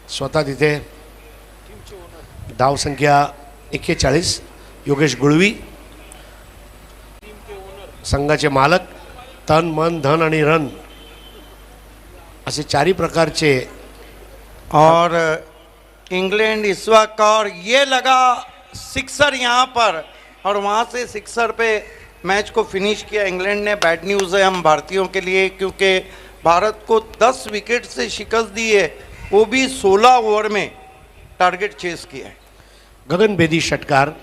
स्वतः तिथे, धाव संख्या 41. योगेश गुळवी संघाचे मालक, तन मन धन आणि रन असे 4 प्रकारचे. और इंग्लैंड इस वक्त, और ये लगा सिक्सर यहाँ पर, और वहाँ से सिक्सर पे मैच को फिनिश किया इंग्लैंड ने. बैड न्यूज़ है हम भारतीयों के लिए, क्योंकि भारत को 10 विकेट से शिकस्त दी है, वो भी 16 ओवर में टारगेट चेस किया है. गगन बेदी षटकार.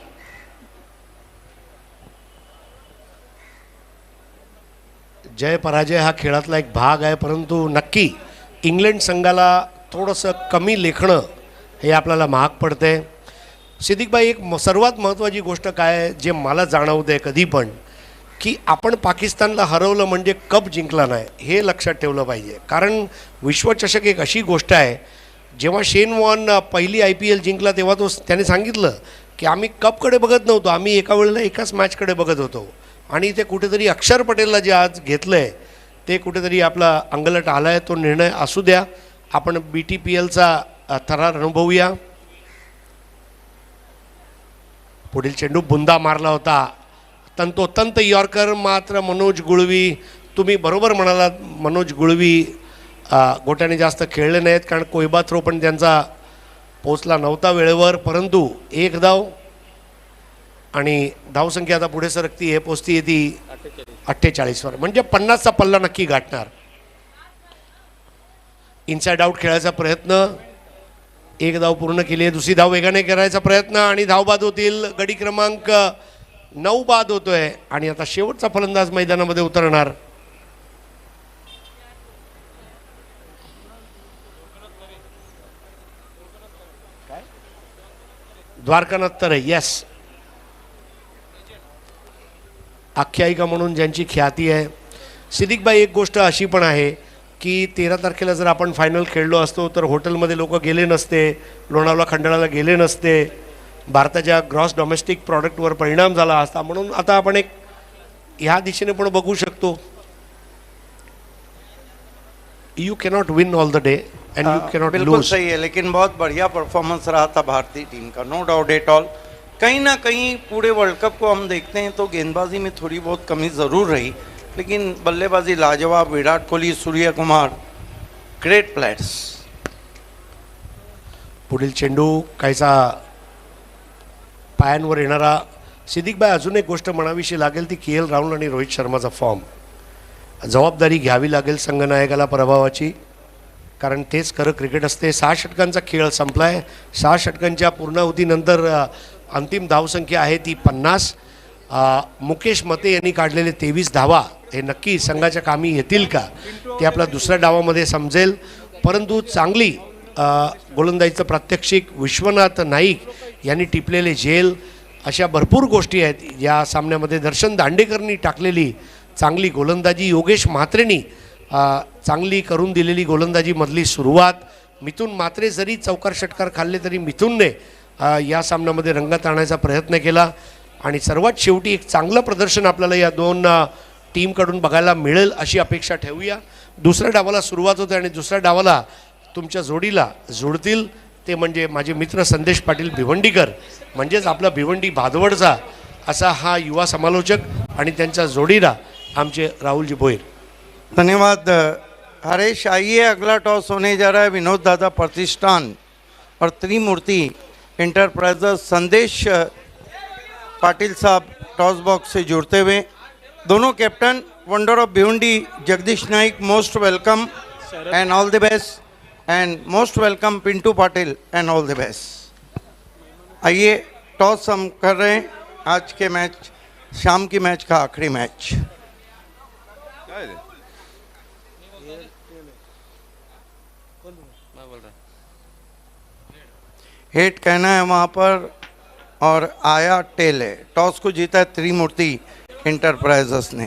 जय पराजय हा खेळातला एक भाग आहे, परंतु नक्की इंग्लंड संघाला थोडंसं कमी लेखणं हे आपल्याला महाग पडते. सिद्दीकबाई, एक सर्वात महत्त्वाची गोष्ट काय आहे जे मला जाणवते कधी पण, की आपण पाकिस्तानला हरवलं म्हणजे कप जिंकला नाही, हे लक्षात ठेवलं पाहिजे. कारण विश्वचषक एक अशी गोष्ट आहे, जेव्हा शेन वॉर्न पहिली IPL जिंकला तेव्हा त्याने सांगितलं की आम्ही कपकडे बघत नव्हतो, आम्ही एका वेळेला एकाच मॅचकडे बघत होतो. आणि ते कुठेतरी अक्षर पटेलला जे आज घेतलं आहे ते कुठेतरी आपला अंगलट आला आहे. तो निर्णय असू द्या, आपण BTPLचा थरार अनुभवूया. पुढील चेंडू बुंदा मारला होता, तंतोतंत यॉर्कर. मात्र मनोज गुळवी, तुम्ही बरोबर म्हणालात, मनोज गुळवी गोट्याने जास्त खेळले नाहीत, कारण कोयबा थ्रो पण त्यांचा पोचला नव्हता वेळेवर. परंतु 1 धाव आणि धावसंख्या आता पुढे सरकती, हे पोचती येते 48वर, म्हणजे 50चा पल्ला नक्की गाठणार. इनसाइड आउट खेळायचा प्रयत्न, 1 धाव पूर्ण केली आहे. दुसरी धाव वेगाने करायचा प्रयत्न आणि धाव बाद होतील. गडी क्रमांक 9 बाद होतोय आणि आता शेवटचा फलंदाज मैदानामध्ये उतरणार. द्वारकानाथ तरे, यस, आख्यायिका म्हणून ज्यांची ख्याती आहे. सिद्दीकबाई, एक गोष्ट अशी पण आहे की 13 तारखेला जर आपण फायनल खेळलो असतो तर हॉटेलमध्ये लोक गेले नसते, लोणावळा खंडाळाला गेले नसते, भारताच्या ग्रॉस डोमेस्टिक प्रॉडक्टवर परिणाम झाला असता. म्हणून आता आपण एक ह्या दिशेने पण बघू शकतो. You cannot win all the day end you cannot बिल्कुल लूज. सही है, लेकिन बहुत बढ़िया परफॉर्मेंस रहा था भारतीय टीम का, नो डाउट एट ऑल. कहीं ना कहीं पूरे वर्ल्ड कप को हम देखते हैं तो गेंदबाजी में थोड़ी बहुत कमी ज़रूर रही, लेकिन बल्लेबाजी लाजवाब. Virat Kohli, Surya Kumar, great players. पुढील चेंडू कायचा पायांवर येणारा. सिद्दीकबाई, अजून एक गोष्ट म्हणावीशी लागेल ती KL राहुल आणि रोहित शर्माचा फॉर्म. जबाबदारी घ्यावी लागेल संघनायकाला पराभवाची, कारण तेच खरं क्रिकेट असते. 6 षटकांचा खेळ संपलाय. 6 षटकांच्या पूर्णाहुतीनंतर अंतिम धावसंख्या आहे ती 50. मुकेश मते यांनी काढलेले 23 धावा हे नक्की संघाच्या कामी येतील का ते आपल्या दुसऱ्या डावामध्ये समजेल. परंतु चांगली गोलंदाजीचं प्रात्यक्षिक विश्वनाथ नाईक यांनी टिपलेले झेल, अशा भरपूर गोष्टी आहेत या सामन्यामध्ये. दर्शन दांडेकरनी टाकलेली चांगली गोलंदाजी, योगेश म्हात्रेंनी चांगली करून दिलेली गोलंदाजीमधली सुरुवात. मिथुन म्हात्रे जरी चौकार षटकार खाल्ले तरी मिथुनने या सामन्यामध्ये रंगात आणायचा प्रयत्न केला. आणि सर्वात शेवटी एक चांगलं प्रदर्शन आपल्याला या 2 टीमकडून बघायला मिळेल अशी अपेक्षा ठेवूया. दुसऱ्या डावाला सुरुवात होते आणि दुसऱ्या डावाला तुमच्या जोडीला जोडतील ते म्हणजे माझे मित्र संदेश पाटील भिवंडीकर, म्हणजेच आपला भिवंडी भादवडचा असा हा युवा समालोचक, आणि त्यांच्या जोडीला आमचे राहुलजी भोईर. धन्यवाद हरेश. आइए, अगला टॉस होने जा रहा है विनोद दादा प्रतिष्ठान और त्रिमूर्ति इंटरप्राइजेस. संदेश पाटिल साहब टॉस बॉक्स से जुड़ते हुए. दोनों captain, wonder of Bhiwandi Jagdish Naik, most welcome end all the best. End most welcome Pintu Patil end all the best. आइए, टॉस हम कर रहे हैं आज के मैच, शाम की मैच का आखिरी मैच. हेट कहना है वहाँ पर और आया टेल है. टॉस को जीता है त्रिमूर्ति इंटरप्राइजेस ने।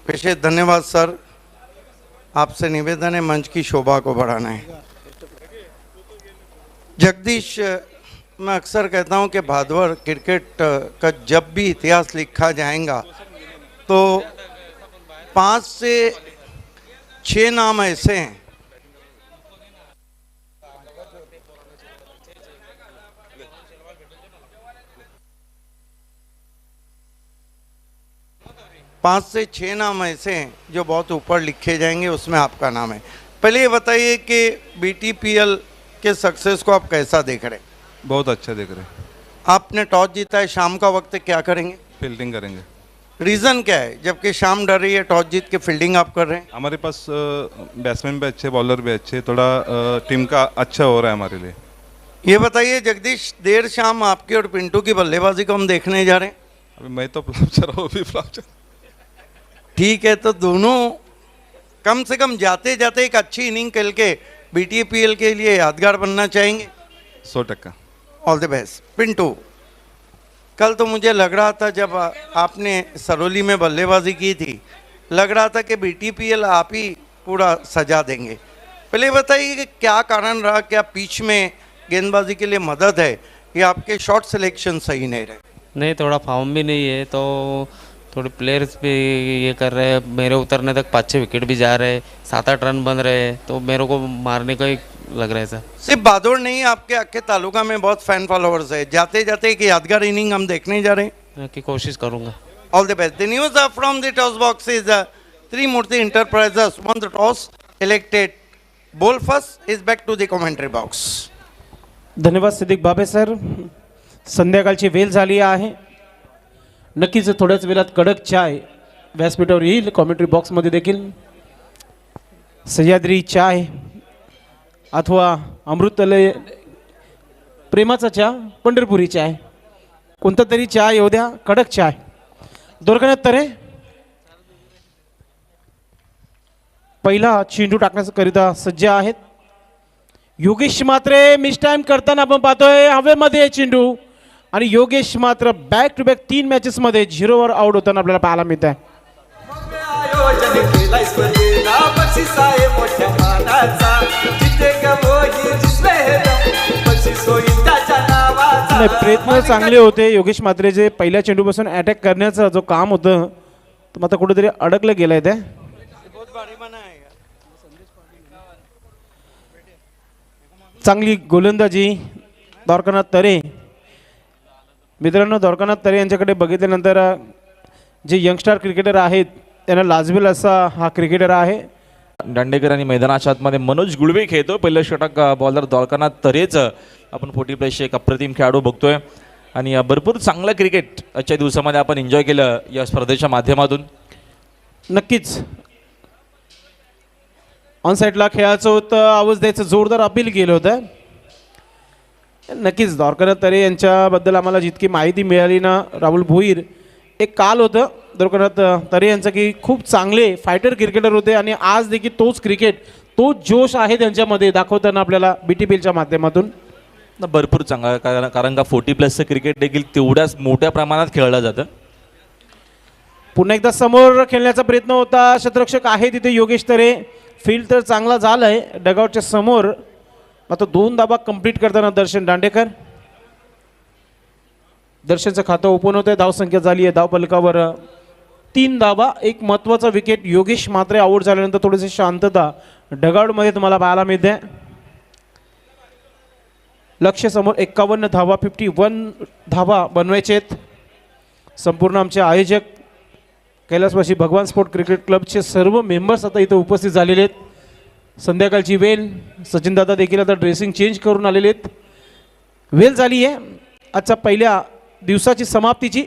विशेष धन्यवाद सर, आपसे निवेदन है मंच की शोभा को बढ़ाना है। जगदीश, मैं अक्सर कहता हूं कि भादवर क्रिकेट का जब भी इतिहास लिखा जाएगा तो 5 से 6 नाम ऐसे हैं जो बहुत ऊपर लिखे जाएंगे, उसमें आपका नाम है। पहले ये बताइए कि बीटीपीएल के सक्सेस को आप कैसा देख रहे हैं? बहुत अच्छा देख रहे हैं। आपने टॉस जीता है, शाम का वक्त है, क्या करेंगे? फील्डिंग करेंगे। रीज़न क्या है, जबकि शाम डर रही है, टॉस जीत के फील्डिंग आप कर रहे हैं? हमारे पास बैट्समैन भी अच्छे, बॉलर भी अच्छे, थोड़ा टीम का अच्छा हो रहा है हमारे लिए। ये बताइए जगदीश, देर शाम आपकी और पिंटू की बल्लेबाजी को हम देखने जा रहे हैं। अभी मैं तो फ्लॉप चल रहा हूँ, भी फ्लॉप चल। ठीक है, तो दोनों कम से कम जाते जाते एक अच्छी इनिंग खेल के बीटीपीएल के लिए यादगार बनना चाहेंगे। 100%। All the best. पिंटू, कल तो मुझे लग रहा था जब आपने सरोली में बल्लेबाजी की थी, लग रहा था कि बीटीपीएल आप ही पूरा सजा देंगे। पहले बताइए कि क्या कारण रहा, क्या पिच में गेंदबाजी के लिए मदद है या आपके शॉट सिलेक्शन सही नहीं रहे? नहीं, थोड़ा फॉर्म भी नहीं है, तो थोड़े प्लेयर्स भी ये कर रहे हैं। मेरे उतरने तक 5-6 विकेट भी जा रहे हैं, 7-8 रन बन रहे हैं, तो मेरे को मारने का ही लग रहा है सर। सिर्फ बादौड़ नहीं, आपके अक्के तालुका में बहुत फैन फॉलोअर्स है। जाते जाते एक यादगार इनिंग हम देखने जा रहे हैं। की कोशिश करूँगा। All the best. The news from the toss box is Trimurti enterprises won the toss, elected ball first, is back to the commentary box. धन्यवाद सिद्दीक बाबे सर. संध्याकाळची वेळ झाली आहे. नक्कीच थोड्याच वेळात कडक चाय व्यासपीठावर येईल. कॉमेंट्री बॉक्समध्ये देखील सह्याद्री चाय अथवा अमृतलय प्रेमाचा चहा, पंढरपुरी चाय, कोणता तरी चहा येऊ द्या, कडक चाय. दोरखण्यात तरे पहिला चेंडू टाकण्याकरिता सज्ज आहेत. योगेश मात्रे मिस टाइम करताना आपण पाहतोय हवेमध्ये चेंडू, आणि योगेश मात्र बॅक टू बॅक 3 मॅचेस मध्ये 0 वर आउट होताना आपल्याला पाहायला मिळत आहे. प्रयत्न चांगले होते योगेश मात्रेचे. पहिल्या चेंडूपासून अटॅक करण्याचा जो काम होतं तो मात्र कुठेतरी अडकलं गेलंय ते. चांगली गोलंदाजी द्वारकानाथ तरे. मित्रांनो, द्वारकानाथ तरे यांच्याकडे बघितल्यानंतर जे यंगस्टर क्रिकेटर आहेत त्यांना लाजवेल असा हा क्रिकेटर आहे. दांडेकर आणि मैदानाच्या आतमध्ये मनोज गुळवे खेळतो. पहिलं षटक बॉलर द्वारकानाथ तरेच आपण 40 प्लसचे एक अप्रतिम खेळाडू बघतोय, आणि भरपूर चांगलं क्रिकेट आजच्या दिवसामध्ये आपण एन्जॉय केलं या स्पर्धेच्या माध्यमातून. नक्कीच ऑन साईडला खेळायचं होतं, आवाज द्यायचं जोरदार अपील केलं होतं. नक्कीच द्वारकानाथ तरे यांच्याबद्दल आम्हाला जितकी माहिती मिळाली ना, राहुल भोईर एक काल होतं द्वारकानाथ तरे यांचं की खूप चांगले फायटर क्रिकेटर होते, आणि आज देखील तोच क्रिकेट, तोच जोश आहे त्यांच्यामध्ये दाखवताना आपल्याला बीटीपीएलच्या माध्यमातून. भरपूर चांगला, कारण का 40 प्लसचं क्रिकेट देखील तेवढ्याच मोठ्या प्रमाणात खेळलं जातं. पुन्हा एकदा समोर खेळण्याचा प्रयत्न होता. क्षेत्ररक्षक आहे तिथे योगेश तरे. फील्ड तर चांगला झाला आहे डगआउटच्या समोर. मात्र 2 धाबा कंप्लीट करताना दर्शन दांडेकर. दर्शनचं खातं ओपन होतं आहे. धावसंख्या झाली आहे धावफलकावर 3 धाबा. एक महत्त्वाचा विकेट. योगेश मात्रे आऊट झाल्यानंतर थोडीशी शांतता डगआउटमध्ये तुम्हाला पाहायला मिळते. लक्ष्य समोर 51 धावा, 51 धावा बनवायचे आहेत. संपूर्ण आमचे आयोजक कैलासवासी भगवान स्पोर्ट क्रिकेट क्लबचे सर्व मेंबर्स आता इथं उपस्थित झालेले आहेत. संध्याकाळची वेळ. सचिनदादा देखील आता ड्रेसिंग चेंज करून आलेले आहेत. वेळ झाली आहे आजच्या पहिल्या दिवसाची समाप्तीची.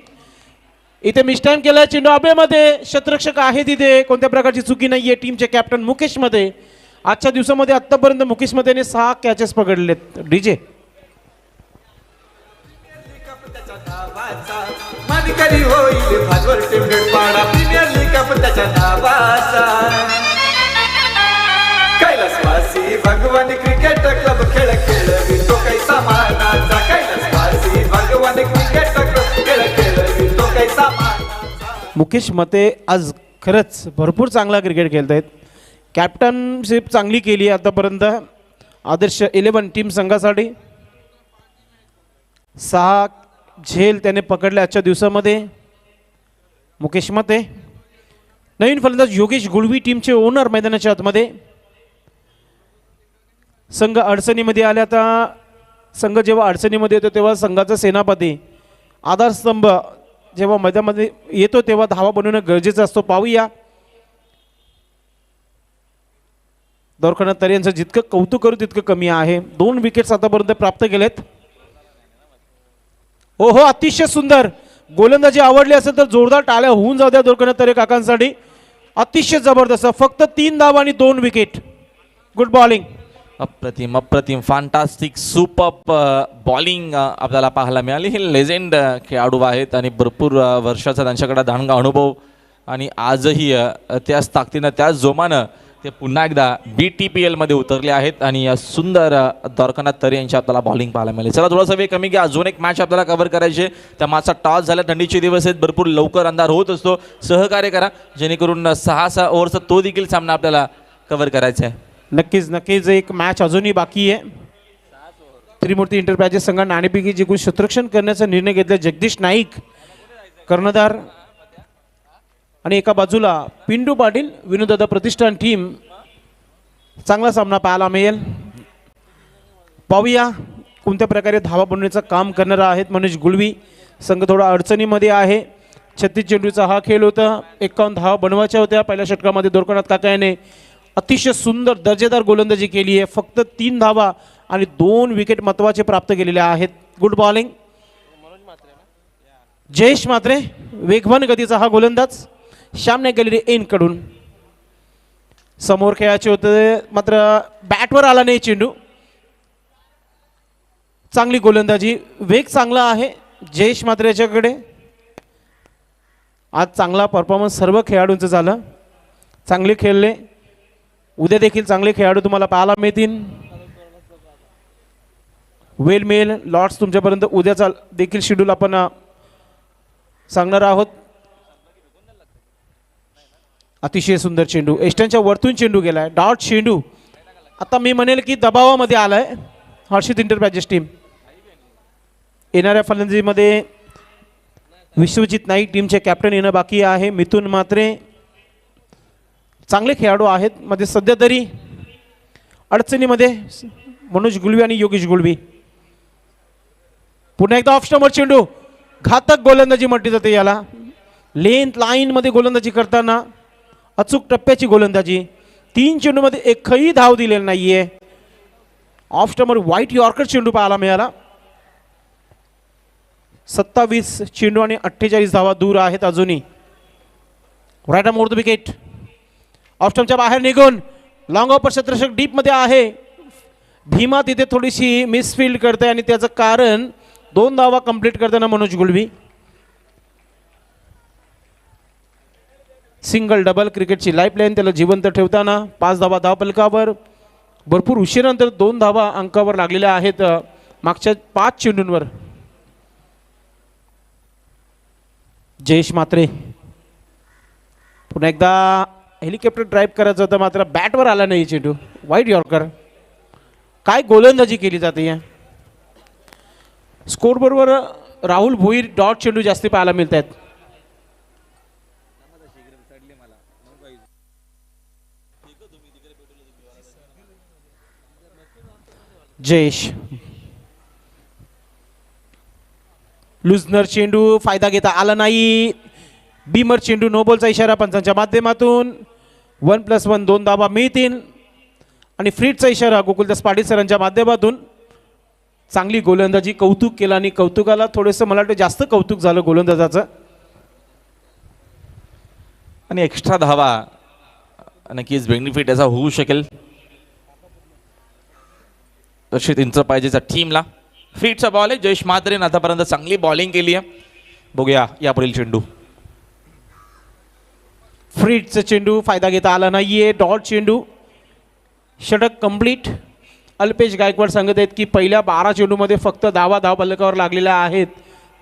इथे मिस टाइम केला चेंडू आबेमध्ये. क्षेत्ररक्षक आहे तिथे, कोणत्या प्रकारची चुकी नाही आहे. टीमचे कॅप्टन मुकेश मध्ये. आजच्या दिवसामध्ये आत्तापर्यंत मुकेश मतेने 6 कॅचेस पकडलेत. डीजे मानकरी होईल भाजवर टेम्प्लेट पाडा. प्रीमियर लीग कप त्याच्या नावाचा. कैलासवासी भगवान क्रिकेट क्लब खेळ खेळवी तो कैसा मानाचा. कैलासवासी भगवान क्रिकेट मुकेश मते आज खरंच भरपूर चांगला क्रिकेट खेळत आहेत. कॅप्टनशिप चांगली केली आहे आतापर्यंत. आदर्श 11 टीम संघासाठी 6 झेल त्याने पकडले आजच्या दिवसामध्ये. मुकेश मते. नवीन फलंदाज योगेश गुळवी टीमचे ओनर मैदानाच्या आतमध्ये. संघ अडचणीमध्ये आले. आता संघ जेव्हा अडचणीमध्ये येतो तेव्हा संघाचा सेनापती आधारस्तंभ जेव्हा मैदानामध्ये येतो तेव्हा धावा बनवणं गरजेचं असतो. पाहूया दौरखंड तरी यांचं जितकं कौतुक करू तितकं कमी आहे. 2 विकेट्स आतापर्यंत प्राप्त केलेत. हो हो, अतिशय सुंदर गोलंदाजी आवडली असेल तर जोरदार टाळ्या होऊन जाऊ द्या दौरखंड तरे काकांसाठी. अतिशय जबरदस्त. फक्त 3 धावा आणि 2 विकेट. Good bowling. अप्रतिम अप्रतिम फॅन्टास्टिक सुपर बॉलिंग आपल्याला पाहायला मिळाली. हे लेजेंड खेळाडू आहेत आणि भरपूर वर्षाचा त्यांच्याकडे दांडगा अनुभव आणि आजही त्याच ताकदीनं त्याच जोमानं ते पुन्हा एकदा BTPL मध्ये उतरले आहेत आणि सुंदर द्वारकानाथ तरे यांची आपल्याला बॉलिंग पाहायला मिळाली. चला थोडासा वेळ कमी घ्या. अजून एक मॅच आपल्याला कव्हर करायची आहे. त्या मॅचचा टॉस झाला. थंडीचे दिवस आहेत. भरपूर लवकर अंधार होत असतो. सहकार्य करा जेणेकरून 6 ओव्हरचा तो देखील सामना आपल्याला कव्हर करायचा आहे. नक्कीच नक्कीच. एक मॅच अजूनही बाकी आहे. त्रिमूर्ती इंटरप्राइजेस संघ नाणेफेकी जिंकून क्षेत्ररक्षण करण्याचा निर्णय घेतला. जगदीश नाईक कर्णधार आणि एका बाजूला पिंटू पाटील विनोददादा प्रतिष्ठान टीम. चांगला सामना पाहायला मिळेल. पाहूया कोणत्या प्रकारे धावा बनवण्याचं काम करणार आहेत मनोज गुळवी. संघ थोडा अडचणीमध्ये आहे. 36 चेंडूचा हा खेळ होता. 51 धावा बनवायच्या होत्या. पहिल्या षटकामध्ये द्वारकानाथ काका याने अतिशय सुंदर दर्जेदार गोलंदाजी केली आहे. फक्त 3 धावा आणि 2 विकेट महत्त्वाचे प्राप्त केलेले आहेत. Good bowling. जयेश म्हात्रे वेगवान गतीचा हा गोलंदाज. सामने गेलेले एन कडून समोर खेळायचे होते मात्र बॅटवर आला नाही चेंडू. चांगली गोलंदाजी. वेग चांगला आहे जयेश म्हात्रे याच्याकडे. आज चांगला परफॉर्मन्स सर्व खेळाडूंचं झालं. चांगले खेळले. उद्या देखील चांगले खेळाडू तुम्हाला पाहायला मिळतील. वेल मेल लॉर्ड्स तुमच्यापर्यंत उद्याचा देखील शेड्यूल आपण सांगणार आहोत. अतिशय सुंदर चेंडू. एस्टनच्या वरतून चेंडू गेलाय. डॉट चेंडू. आता मी म्हणेल की दबावामध्ये आलाय हर्षित इंटरप्राइजेस टीम. येणाऱ्या फलंदाजीमध्ये विश्वजित नाईक टीमचे कॅप्टन येणं बाकी आहे. मिथुन म्हात्रे चांगले खेळाडू आहेत. मध्ये सध्या तरी अडचणीमध्ये मनोज गुळवी आणि योगेश गुळवी. पुन्हा एकदा ऑफ स्टंपवर चेंडू. घातक गोलंदाजी म्हटली जाते याला. लेंथ लाईनमध्ये गोलंदाजी करताना अचूक टप्प्याची गोलंदाजी. 3 चेंडूमध्ये एकही धाव दिलेला नाहीये. ऑफ स्टंपवर व्हाईट यॉर्कर चेंडू पाहायला मिळाला. 27 चेंडू आणि 48 धावा दूर आहेत अजूनही. Right more the wicket. Off स्टंपच्या बाहेर निघून लॉंग ऑफर क्षेत्ररक्षक डीपमध्ये आहे. भीमा तिथे थोडीशी मिसफिल्ड करते आणि त्याचं कारण 2 धावा कंप्लीट करताना मनोज गुळवी. सिंगल डबल क्रिकेटची लाईफलाईन त्याला जिवंत ठेवताना 5 धावा धावफलकावर. भरपूर उशिरानंतर 2 धावा अंकावर लागलेल्या आहेत मागच्या 5 चेंडूंवर. जयेश म्हात्रे पुन्हा एकदा हेलिकॉप्टर ड्राईव्ह करायचं होतं मात्र बॅटवर आला नाही चेंडू. वाईट यॉर्कर. काय गोलंदाजी केली जाते या स्कोर बरोबर. राहुल भोईर डॉट चेंडू जास्ती पाहायला मिळत आहेत. जयेश लुझनर चेंडू फायदा घेता आला नाही. बीमर चेंडू नो बॉलचा इशारा पंचांच्या माध्यमातून. 1+1 2 धावा मिळतील आणि फ्रीडचा इशारा गोकुलदास पाटील सरांच्या माध्यमातून. चांगली गोलंदाजी. कौतुक केलं आणि कौतुकाला थोडंसं मला वाटतं जास्त कौतुक झालं गोलंदाजाचं. आणि एक्स्ट्रा धावा नक्कीच बेनिफिट याचा होऊ शकेल रक्षित इंटरप्राइजेसच्या टीमला. फिटचा बॉल आहे. जयेश म्हात्रेने आतापर्यंत चांगली बॉलिंग केली आहे. बघूया यापुढील चेंडू. फ्रीडचा चेंडू फायदा घेता आला नाहीये. डॉट चेंडू. षटक कंप्लीट. अल्पेश गायकवाड सांगत आहेत की पहिल्या 12 चेंडूमध्ये फक्त धावा धावफलकावर लागलेल्या आहेत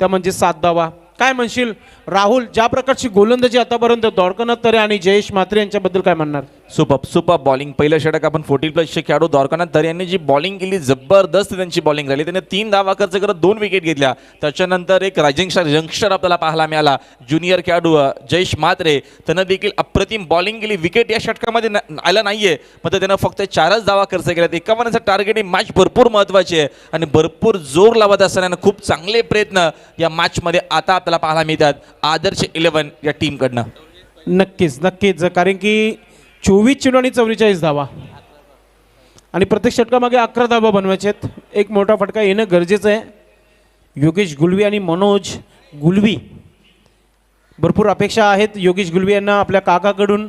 त्या म्हणजे 7 धावा. काय म्हणशील राहुल, ज्या प्रकारची गोलंदाजी आतापर्यंत द्वारकानाथ तरे आणि जयेश म्हात्रे यांच्याबद्दल काय म्हणणार? Super bowling. पहिलं षटक आपण 14+ खेळाडू द्वारकानाथ तरे यांनी जी बॉलिंग केली, जबरदस्त त्यांची बॉलिंग झाली. त्याने 3 धावा खर्च करत 2 विकेट घेतल्या. त्याच्यानंतर एक रायझिंग स्टार यंगस्टर आपल्याला पाहायला मिळाला, ज्युनियर खेळाडू जयेश म्हात्रे. त्यानं देखील अप्रतिम बॉलिंग केली. विकेट या षटकामध्ये आलं नाहीये, मात्र त्यानं फक्त 4च धावा खर्च केल्या. 51चं टार्गेट. ही मॅच भरपूर महत्त्वाची आहे आणि भरपूर जोर लावत असताना खूप चांगले प्रयत्न या मॅचमध्ये आता आपल्याला पाहायला मिळतात आदर्श 11 या टीमकडनं. नक्कीच, कारण की 24 चेंडू आणि 44 धावा आणि प्रत्येक षटकामागे 11 धावा बनवायचे आहेत. एक मोठा फटका येणं गरजेचं आहे. योगेश गुलवी आणि मनोज गुलवी, भरपूर अपेक्षा आहेत योगेश गुलवी यांना आपल्या काकाकडून.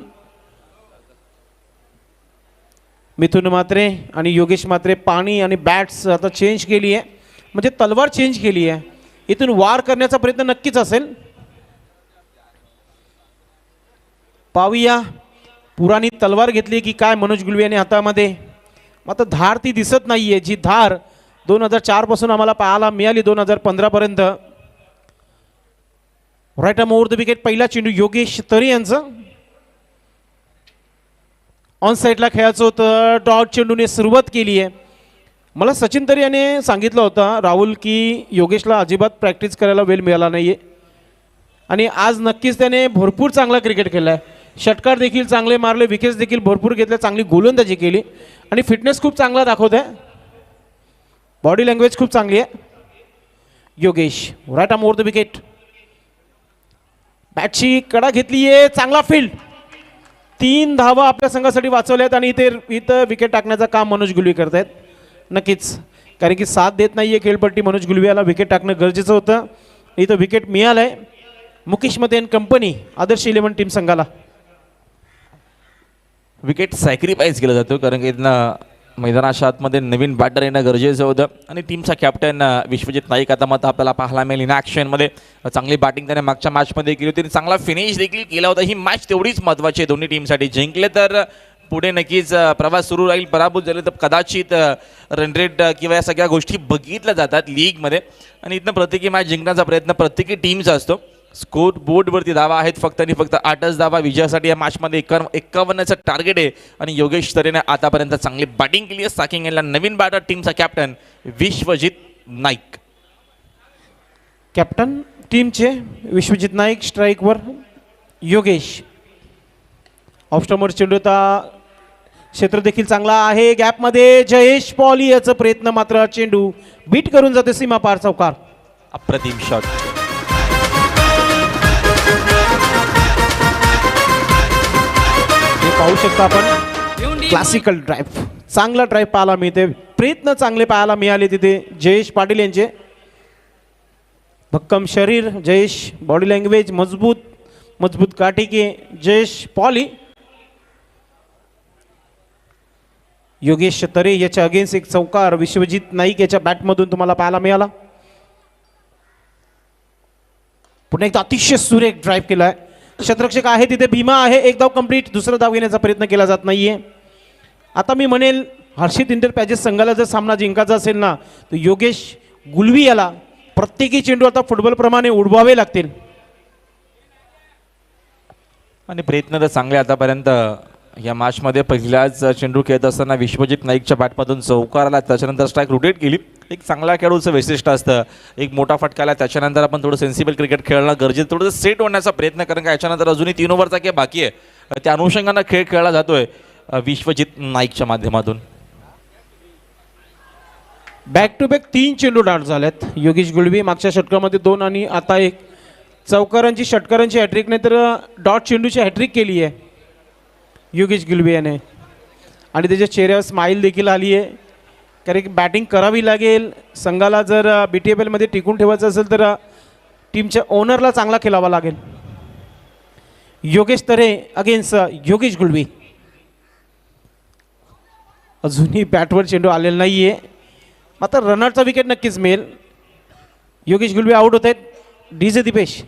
मिथुन म्हात्रे आणि योगेश म्हात्रे पाणी आणि बॅट्स आता चेंज केली आहे, म्हणजे तलवार चेंज केली आहे. इथून वार करण्याचा प्रयत्न नक्कीच असेल. पाहूया पुराणी तलवार घेतली की काय मनोज गुलवी यांनी हातामध्ये. मात्र धार ती दिसत नाहीये, जी धार 2004 पासून आम्हाला पाहायला मिळाली 2015 पर्यंत. Right arm over the wicket. पहिला चेंडू योगेश तरे यांचं. ऑन साईडला खेळायचं होतं. डॉट चेंडूने सुरुवात केली आहे. मला सचिन तरे याने सांगितलं होतं राहुल की योगेशला अजिबात प्रॅक्टिस करायला वेळ मिळाला नाही आहे आणि आज नक्कीच त्याने भरपूर चांगला क्रिकेट खेळला आहे. षटकार देखील चांगले मारले, विकेट्स देखील भरपूर घेतले, चांगली गोलंदाजी केली आणि फिटनेस खूप चांगला दाखवत आहे. बॉडी लँग्वेज खूप चांगली आहे. Yogesh right arm over the wicket. बॅटची कडा घेतली आहे. चांगला फील्ड. 3 धावा आपल्या संघासाठी वाचवल्यात आणि इथं विकेट टाकण्याचं काम मनोज गुलवी करत आहेत. नक्कीच, कारण की साथ देत नाहीये खेळपट्टी. मनोज गुलवी याला विकेट टाकणं गरजेचं होतं. इथं विकेट मिळालं आहे मुकेश मते अँड कंपनी आदर्श 11 टीम संघाला. विकेट सॅक्रिफाईस केलं जातो कारण की इथनं मैदानाच्या आतमध्ये नवीन बॅटर येणं गरजेचं होतं आणि टीमचा कॅप्टन विश्वजित नाईक आता मत आपल्याला पाहायला मिळेल. इन ॲक्शनमध्ये चांगली बॅटिंग त्याने मागच्या मॅचमध्ये केली होती. चांगला फिनिश देखील केला होता. ही मॅच तेवढीच महत्त्वाची आहे दोन्ही टीमसाठी. जिंकले तर पुढे नक्कीच प्रवास सुरू राहील, पराभूत झाले तर कदाचित रन रेट किंवा या सगळ्या गोष्टी बघितल्या जातात लीगमध्ये आणि इथनं प्रत्येकी मॅच जिंकण्याचा प्रयत्न प्रत्येकी टीमचा असतो. स्कोर बोर्डवरती धावा आहेत फक्त आणि फक्त 8च धावा विजयासाठी या मॅचमध्ये. 51चं टार्गेट आहे आणि योगेश तरेने आतापर्यंत चांगली बॅटिंग केली आहे. साकिंग यांना नवीन बॅटर टीमचा कॅप्टन विश्वजित नाईक. कॅप्टन टीमचे विश्वजित नाईक. स्ट्राईकवर योगेश. ऑफस्टॉमर चेंडू होता. क्षेत्र देखील चांगला आहे. गॅपमध्ये जयेश पॉली याचा प्रयत्न, मात्र चेंडू बीट करून जाते सीमा पार चौकार. अप्रतिम शॉट. हे पाहू शकता आपण क्लासिकल ड्राईव्ह. चांगला ड्राईव्ह पाहायला मिळते. प्रयत्न चांगले पाहायला मिळाले तिथे जयेश पाटील यांचे. भक्कम शरीर जयेश. बॉडी लँग्वेज मजबूत काठीके जयेश पॉली. योगेश तरे याच्या अगेन्स्ट एक चौकार विश्वजित नाईक याच्या बॅटमधून तुम्हाला पाहायला मिळाला. पुन्हा एकदा अतिशय सुरेख ड्राईव्ह केलाय. क्षेत्ररक्षक आहे तिथे भीमा आहे. एक धाव कंप्लीट. दुसरा धाव घेण्याचा प्रयत्न केला जात नाहीये. आता मी म्हणेल हर्षित इंटर पॅजेस संघाला जर सामना जिंकायचा असेल ना तर योगेश गुलवी याला प्रत्येकी चेंडू आता फुटबॉलप्रमाणे उडवावे लागतील. आणि प्रयत्न तर चांगले आतापर्यंत या मॅचमध्ये. पहिल्याच चेंडू खेळत असताना विश्वजित नाईकच्या बॅटमधून चौकार आला, त्याच्यानंतर स्ट्राईक रोटेट केली. एक चांगला खेळाडूचं वैशिष्ट्य असतं. एक मोठा फटका आला त्याच्यानंतर आपण थोडं सेन्सिबल क्रिकेट खेळणं गरजेचं, थोडंसं सेट होण्याचा प्रयत्न, कारण का याच्यानंतर अजूनही 3 ओव्हरचा खेळ बाकी आहे. त्या अनुषंगानं खेळ खेळला जातोय विश्वजित नाईकच्या माध्यमातून. बॅक टू बॅक 3 चेंडू डाट झालेत. योगेश गुलवी मागच्या षटकामध्ये 2 आणि आता 1. चौकारांची षटकारांची हॅट्रिक नाही तर डॉट चेंडूची हॅट्रिक केली आहे योगेश गुलवी याने आणि त्याच्या चेहऱ्यावर स्माईल देखील आली आहे. कारण की बॅटिंग करावी लागेल संघाला. जर BTFL मध्ये टिकून ठेवायचं असेल तर टीमच्या ओनरला चांगला खेळावा लागेल. योगेश तरे अगेन्स्ट योगेश गुलवी. अजूनही बॅटवर चेंडू आलेला नाही आहे. मात्र रनरचा विकेट नक्कीच मिळेल. योगेश गुलवी आउट होत आहेत. DJ दिपेश.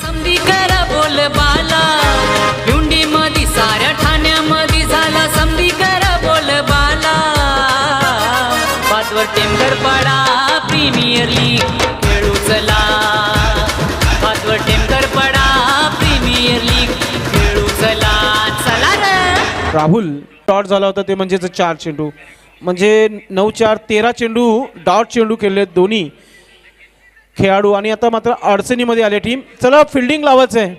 समधी करा बोल बाला युंडी मधी साऱ्या ठाण्यामध्ये झाला. समधी करा बोल बाला पाचवर टेंबर पडा प्रीमियर लीग खेळू चला. राहुल डॉट झाला होता ते म्हणजेच 4 चेंडू, म्हणजे 9-4 13 चेंडू डॉट चेंडू खेळले दोन्ही खेळाडू आणि आता मात्र अडचणीमध्ये आले टीम. चला फिल्डिंग लावायचं आहे,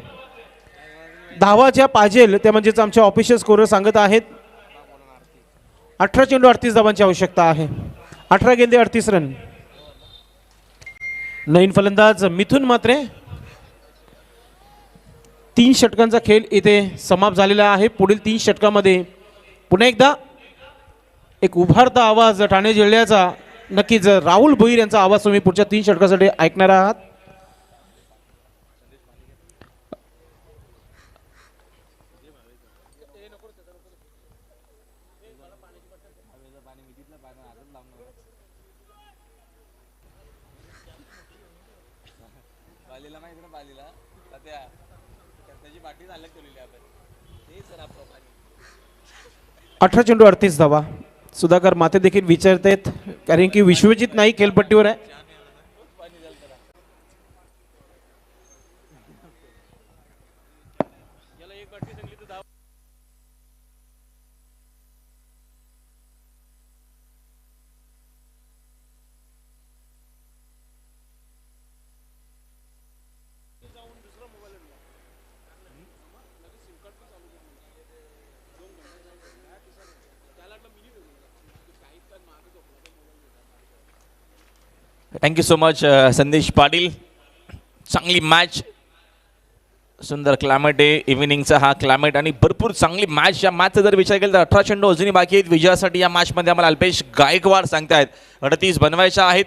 धावा ज्या पाहिजेल त्या म्हणजेच आमच्या ऑफिशियल स्कोरर सांगत आहेत 18 चेंडू 38 धावांची आवश्यकता आहे. 18 गेंदे 38 रन. नवीन फलंदाज मिथुन म्हात्रे. 3 षटकांचा खेळ इथे समाप्त झालेला आहे. पुढील 3 षटकामध्ये पुन्हा एकदा एक उभारता आवाज ठाणे जिल्ह्याचा, नक्कीच राहुल भोईर यांचा आवाज तुम्ही पुढच्या 3 षटकासाठी ऐकणार आहात. अठरा चेंडू 38 धावा. सुधाकर माते देखील विचारत आहेत कारण की विश्वजित नाईक खेळपट्टीवर आहे. थँक्यू सो मच संदेश पाटील. चांगली मॅच, सुंदर क्लायमेट आहे इव्हिनिंगचा हा क्लायमेट आणि भरपूर चांगली मॅच. या मॅचचा जर विचार केला तर 18 चेंडू अजूनही बाकी आहेत विजयासाठी. या मॅचमध्ये आम्हाला अल्पेश गायकवाड सांगतायत 38 बनवायच्या आहेत.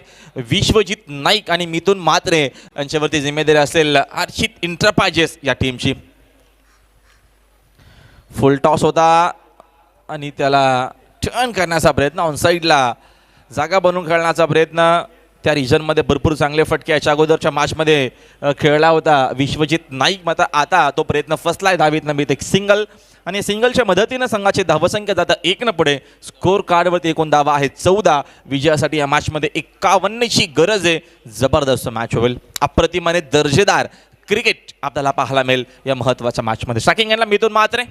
विश्वजित नाईक आणि मिथुन म्हात्रे यांच्यावरती जिम्मेदारी असेल हर्षित इंटरप्राइजेस या टीमची. फुल टॉस होता आणि त्याला टर्न करण्याचा प्रयत्न, ऑनसाईडला जागा बनवून खेळण्याचा प्रयत्न. त्या रिजनमध्ये भरपूर चांगले फटके याच्या अगोदरच्या मॅचमध्ये खेळला होता विश्वजित नाईक. मात्र आता तो प्रयत्न फसलाय. धावीत नंबीत एक सिंगल आणि सिंगलच्या मदतीनं संघाची धावसंख्या जाता 1 पुढे. स्कोर कार्डवरती एकूण धावा आहेत 14. विजयासाठी या मॅचमध्ये 51ची गरज आहे. जबरदस्त मॅच होईल. अप्रतिम आणि दर्जेदार क्रिकेट आपल्याला पाहायला मिळेल या महत्त्वाच्या मॅचमध्ये. स्ट्रायकिंग एंडला मिथुन म्हात्रे.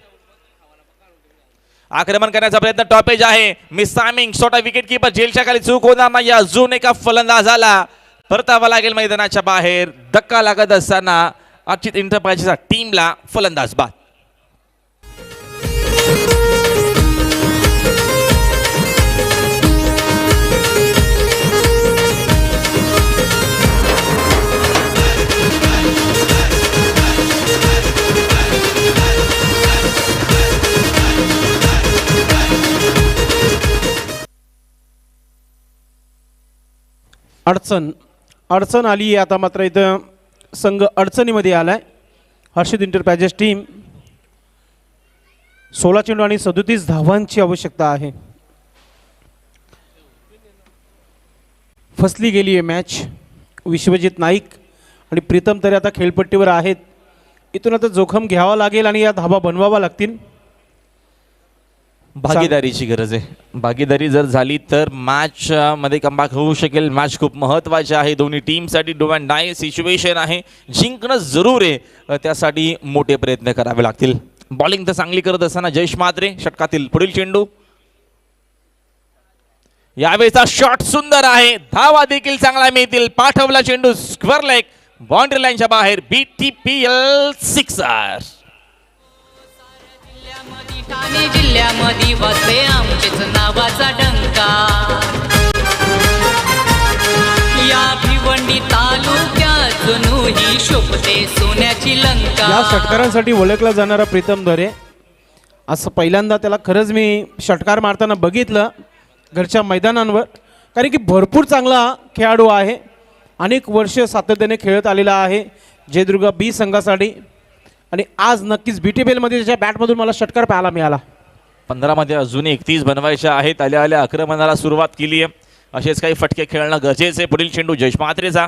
आक्रमण करण्याचा प्रयत्न टॉपेज आहे. मिस टायमिंग, छोटा विकेट किपर जेलच्या खाली चूक होणार नाही. अजून एका फलंदाजाला परतावा लागेल मैदानाच्या बाहेर. धक्का लागत असताना अर्चित इंटरप्राइजेसच्या टीमला फलंदाज बाद. अडचण आली. आता मात्र इथं संघ अडचणीमध्ये आलाय. हर्षित इंटरप्राइजेस टीम 16 चेंडू आणि 37 धावांची आवश्यकता आहे. फसली गेली आहे मॅच. विश्वजित नाईक आणि प्रीतम तरी आता खेळपट्टीवर आहेत. इथून आता जोखम घ्यावा लागेल आणि या धावा बनवावा लागतील. भागीदारीची गरज आहे. भागीदारी जर झाली तर मॅच मध्ये कमबॅक होऊ शकेल. मॅच खूप महत्त्वाची आहे दोन्ही टीमसाठी. डू अँड डाय सिच्युएशन आहे. जिंकणं जरूर आहे, त्यासाठी मोठे प्रयत्न करावे लागतील. बॉलिंग तर चांगली करत असताना जयेश म्हात्रे. षटकातील पुढील चेंडू. यावेळेचा शॉट सुंदर आहे. धावा देखील चांगला मिळतील. पाठवला चेंडू स्क्वेअर लेग बाउंड्री लाईनच्या बाहेर. BTPL sixer. ठाणे जिल्ह्यामध्ये वाजते आमचेच नावाचा डंका. या भिवंडी तालुक्यात जणूही शोभते सोन्याची लंका. या षटकारांसाठी ओळखला जाणारा प्रीतम धरे. असं पहिल्यांदा त्याला खरंच मी षटकार मारताना बघितलं घरच्या मैदानांवर, कारण की भरपूर चांगला खेळाडू आहे. अनेक वर्ष सातत्याने खेळत आलेला आहे जयदुर्ग बी संघासाठी आणि आज नक्कीच BTPL मध्ये त्याच्या बॅटमधून मला षटकार पाहायला मिळाला. 15 मध्ये अजून 31 बनवायच्या आहेत. आल्या आल्या आक्रमणाला सुरुवात केली आहे. असेच काही फटके खेळणं गरजेचं आहे. पुढील चेंडू जयेश म्हात्रेचा.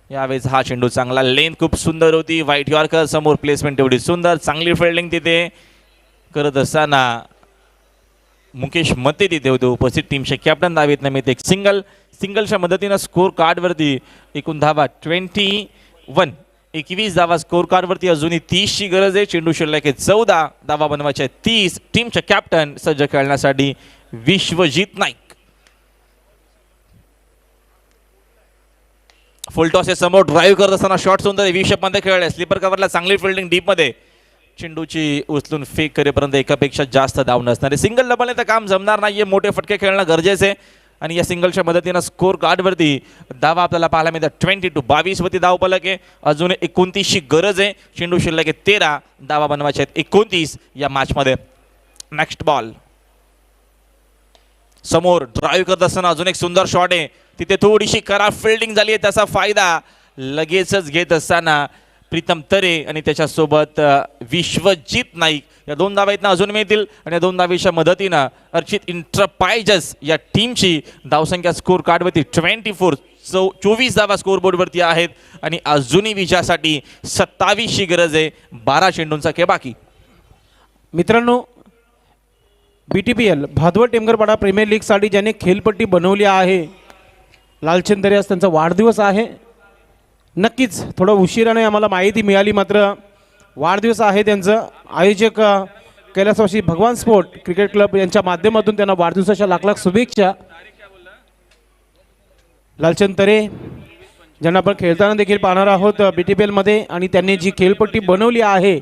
यावेळेस हा चेंडू चांगला. लेंथ खूप सुंदर होती. व्हाईट यॉर्कर समोर प्लेसमेंट एवढी सुंदर. चांगली फिल्डिंग तिथे करत असताना मुकेश मते तिथे होते उपस्थित. टीमचे कॅप्टन धावीत नमित एक सिंगलच्या मदतीनं स्कोर कार्डवरती एकूण धावा 21. 21 धावा स्कोर कार्डवरती, अजूनही 30ची गरज आहे. चेंडू शिल्लक आहे 14 धावा बनवायचे आहेत 30. टीमचे कॅप्टन सज्ज खेळण्यासाठी विश्वजित नाईक. फुलटॉस आहे समोर, ड्राईव्ह करत असताना शॉट सुंदर व्ही शेप मध्ये खेळले. स्लीपर कव्हरला चांगली फिल्डिंग डीप मध्ये, चेंडूची उचलून फेक करेपर्यंत एकापेक्षा जास्त धाव नसणारे. सिंगल डबलने तर काम जमणार नाहीये, मोठे फटके खेळणं गरजेचं आहे. आणि या सिंगलच्या मदतीनं स्कोर कार्डवरती धावा आपल्याला पाहायला मिळतात 22. 22 वरती धाव फलक आहे, अजून 29ची गरज आहे. चेंडू शिल्लक आहे 13 धावा बनवायचे आहेत 29 या मॅचमध्ये. नेक्स्ट बॉल समोर, ड्राईव्ह करत असताना अजून एक सुंदर शॉट आहे, तिथे थोडीशी खराब फिल्डिंग झाली आहे, त्याचा फायदा लगेचच घेत असताना प्रीतम तरे आणि त्याच्यासोबत विश्वजित नाईक या 2 धावा इथनं अजून मिळतील. आणि या 2 धावेच्या मदतीनं अर्चित इंटरप्राइजेस या टीमची धावसंख्या स्कोर कार्डवरती 24 धावा स्कोर बोर्डवरती आहेत. आणि अजूनही विजयासाठी 27ची गरज आहे. 12 चेंडूंचा खेळ बाकी. मित्रांनो, BTPL भादवड टेमगरपाडा प्रीमियर लीगसाठी ज्याने खेळपट्टी बनवली आहे, लालचंद तरे, आज त्यांचा वाढदिवस आहे. नक्कीच थोडं उशिराने आम्हाला माहिती मिळाली, मात्र वाढदिवस आहे त्यांचं. आयोजक कैलासवासी भगवान स्पोर्ट क्रिकेट क्लब यांच्या माध्यमातून त्यांना वाढदिवसाच्या लाख लाख शुभेच्छा. लालचंद तरे ज्यांना आपण खेळताना देखील पाहणार आहोत BTPL मध्ये, आणि त्यांनी जी खेळपट्टी बनवली आहे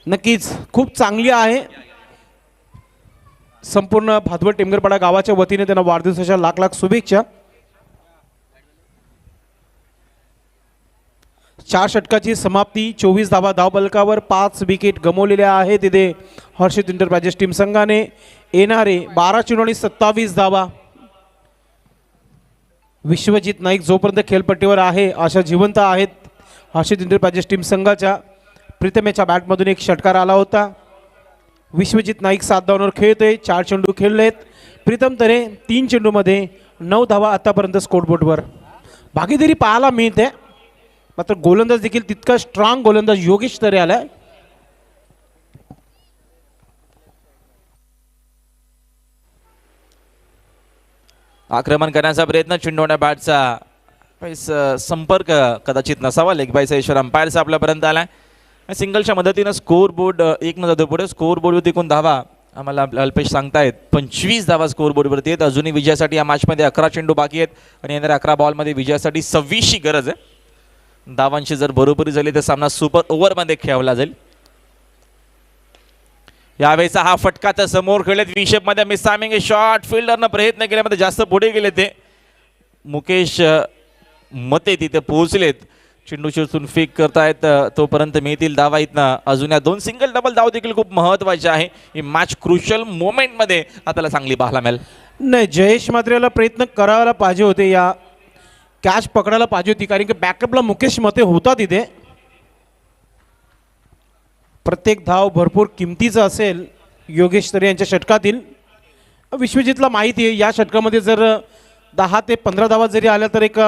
नक्कीच खूप चांगली आहे. संपूर्ण भादवड टेमगरपाडा गावाच्या वतीने त्यांना वाढदिवसाच्या लाख लाख शुभेच्छा. 4 षटकाची समाप्ती, 24 धावा धावफलकावर, 5 विकेट गमावलेल्या आहेत तिथे हर्षित इंटरप्राइजेस टीम संघाने. येणारे 12 चेंडू आणि 27 धावा. विश्वजित नाईक जोपर्यंत खेळपट्टीवर आहे अशा जिवंत आहेत हर्षित इंटरप्राइजेस टीम संघाच्या. प्रीतमेच्या बॅटमधून एक षटकार आला होता. विश्वजित नाईक 7 धावांवर खेळतोय, 4 चेंडू खेळलेत. प्रीतम तरे 3 चेंडूमध्ये 9 धावा आतापर्यंत स्कोरबोर्डवर. भागीदारी पाहायला मिळते, मात्र गोलंदाज देखील तितका स्ट्रॉंग गोलंदाज योगेश तरे आलाय. आक्रमण करण्याचा प्रयत्न, चेंडूच्या बॅटचा संपर्क कदाचित नसावा. लेग बायचा इशारा अंपायरचा आपल्यापर्यंत आलाय. सिंगलच्या मदतीनं स्कोर बोर्ड 1 न जातो पुढे. स्कोर बोर्डवरती एकूण धावा आम्हाला अल्पेश सांगतायत 25 धावा स्कोर बोर्डवरती आहेत. अजूनही विजयासाठी या मॅचमध्ये 11 चेंडू बाकी आहेत आणि येणाऱ्या 11 बॉलमध्ये विजयासाठी 26ची गरज आहे. धावांची जर बरोबरी झाली तर सामना सुपर ओव्हरमध्ये खेळवला जाईल. यावेळेचा हा फटका तर समोर खेळलेत विशेपमध्ये, मिस टायमिंग शॉट, फिल्डरनं प्रयत्न केल्यामध्ये जास्त पुढे गेले ते. मुकेश मते तिथे पोहोचलेत, चेंडू चिरतून फेक करतायत, तोपर्यंत मिळतील धावा इथनं. अजून या 2 सिंगल डबल धाव देखील खूप महत्वाचे आहे. ही मॅच क्रुशियल मोमेंटमध्ये आपल्याला चांगली पाहायला मिळेल. नाही, जयेश मात्रेला प्रयत्न करायला पाहिजे होते, या कॅच पकडायला पाहिजे होती, कारण की बॅकअपला मुकेश मते होता तिथे. प्रत्येक धाव भरपूर किमतीचा असेल योगेश तरे यांच्या षटकातील. विश्वजितला माहिती आहे या षटकामध्ये जर 10 ते 15 धावा जरी आल्या तर एक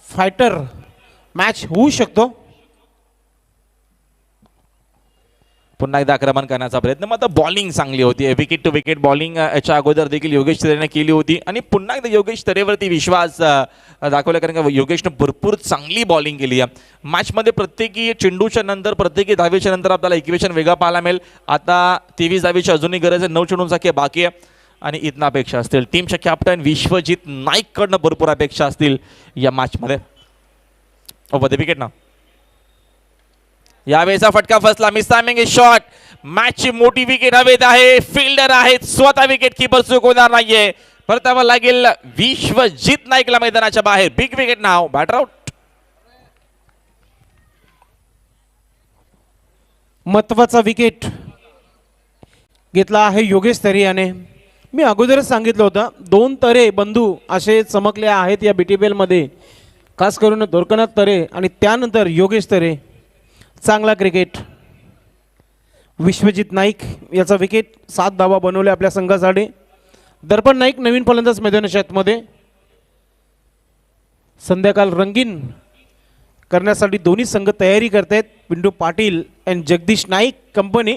फायटर मॅच होऊ शकतो. पुन्हा एकदा आक्रमण करण्याचा प्रयत्न, मात्र बॉलिंग चांगली होती. विकेट टू विकेट बॉलिंग याच्या अगोदर देखील योगेश तरेने केली होती आणि पुन्हा एकदा योगेश तरेवरती विश्वास दाखवला, कारण की योगेशने भरपूर चांगली बॉलिंग केली आहे मॅचमध्ये. प्रत्येकी चेंडूच्या नंतर, प्रत्येकी धावेच्या नंतर आपल्याला इक्वेशन वेगळा पाहायला मिळेल. आता 23 धावेची अजूनही गरज आहे, 9 चेंडूंचा खेळ बाकी आहे आणि इथनं अपेक्षा असतील टीमच्या कॅप्टन विश्वजित नाईककडनं भरपूर अपेक्षा असतील या मॅचमध्ये. ओव्हर द विकेट ना, यावेळेचा फटका फसला, मिस टायमिंग शॉट. मॅचची मोठी विकेट हवेत आहे, फिल्डर आहेत, स्वतः विकेट कीपर चुकवणार नाहीये. परतावा लागेल विश्वजित नाईकला मैदानाच्या बाहेर. बिग विकेट नाव, बॅटर आउट. महत्वाचा विकेट घेतला आहे योगेश तरे याने. मी अगोदरच सांगितलं होतं 2 तरे बंधू असे चमकले आहेत या BTPL मध्ये, खास करून द्वारकानाथ तरे आणि त्यानंतर योगेश तरे. चांगला क्रिकेट. विश्वजित नाईक याचा विकेट, 7 धावा बनवल्या आपल्या संघासाठी. दर्पण नाईक नवीन फलंदाज मैदानाच्या आतमध्ये. संध्याकाळ रंगीन करण्यासाठी दोन्ही संघ तयारी करतायत. Pintu Patil and Jagdish Naik company,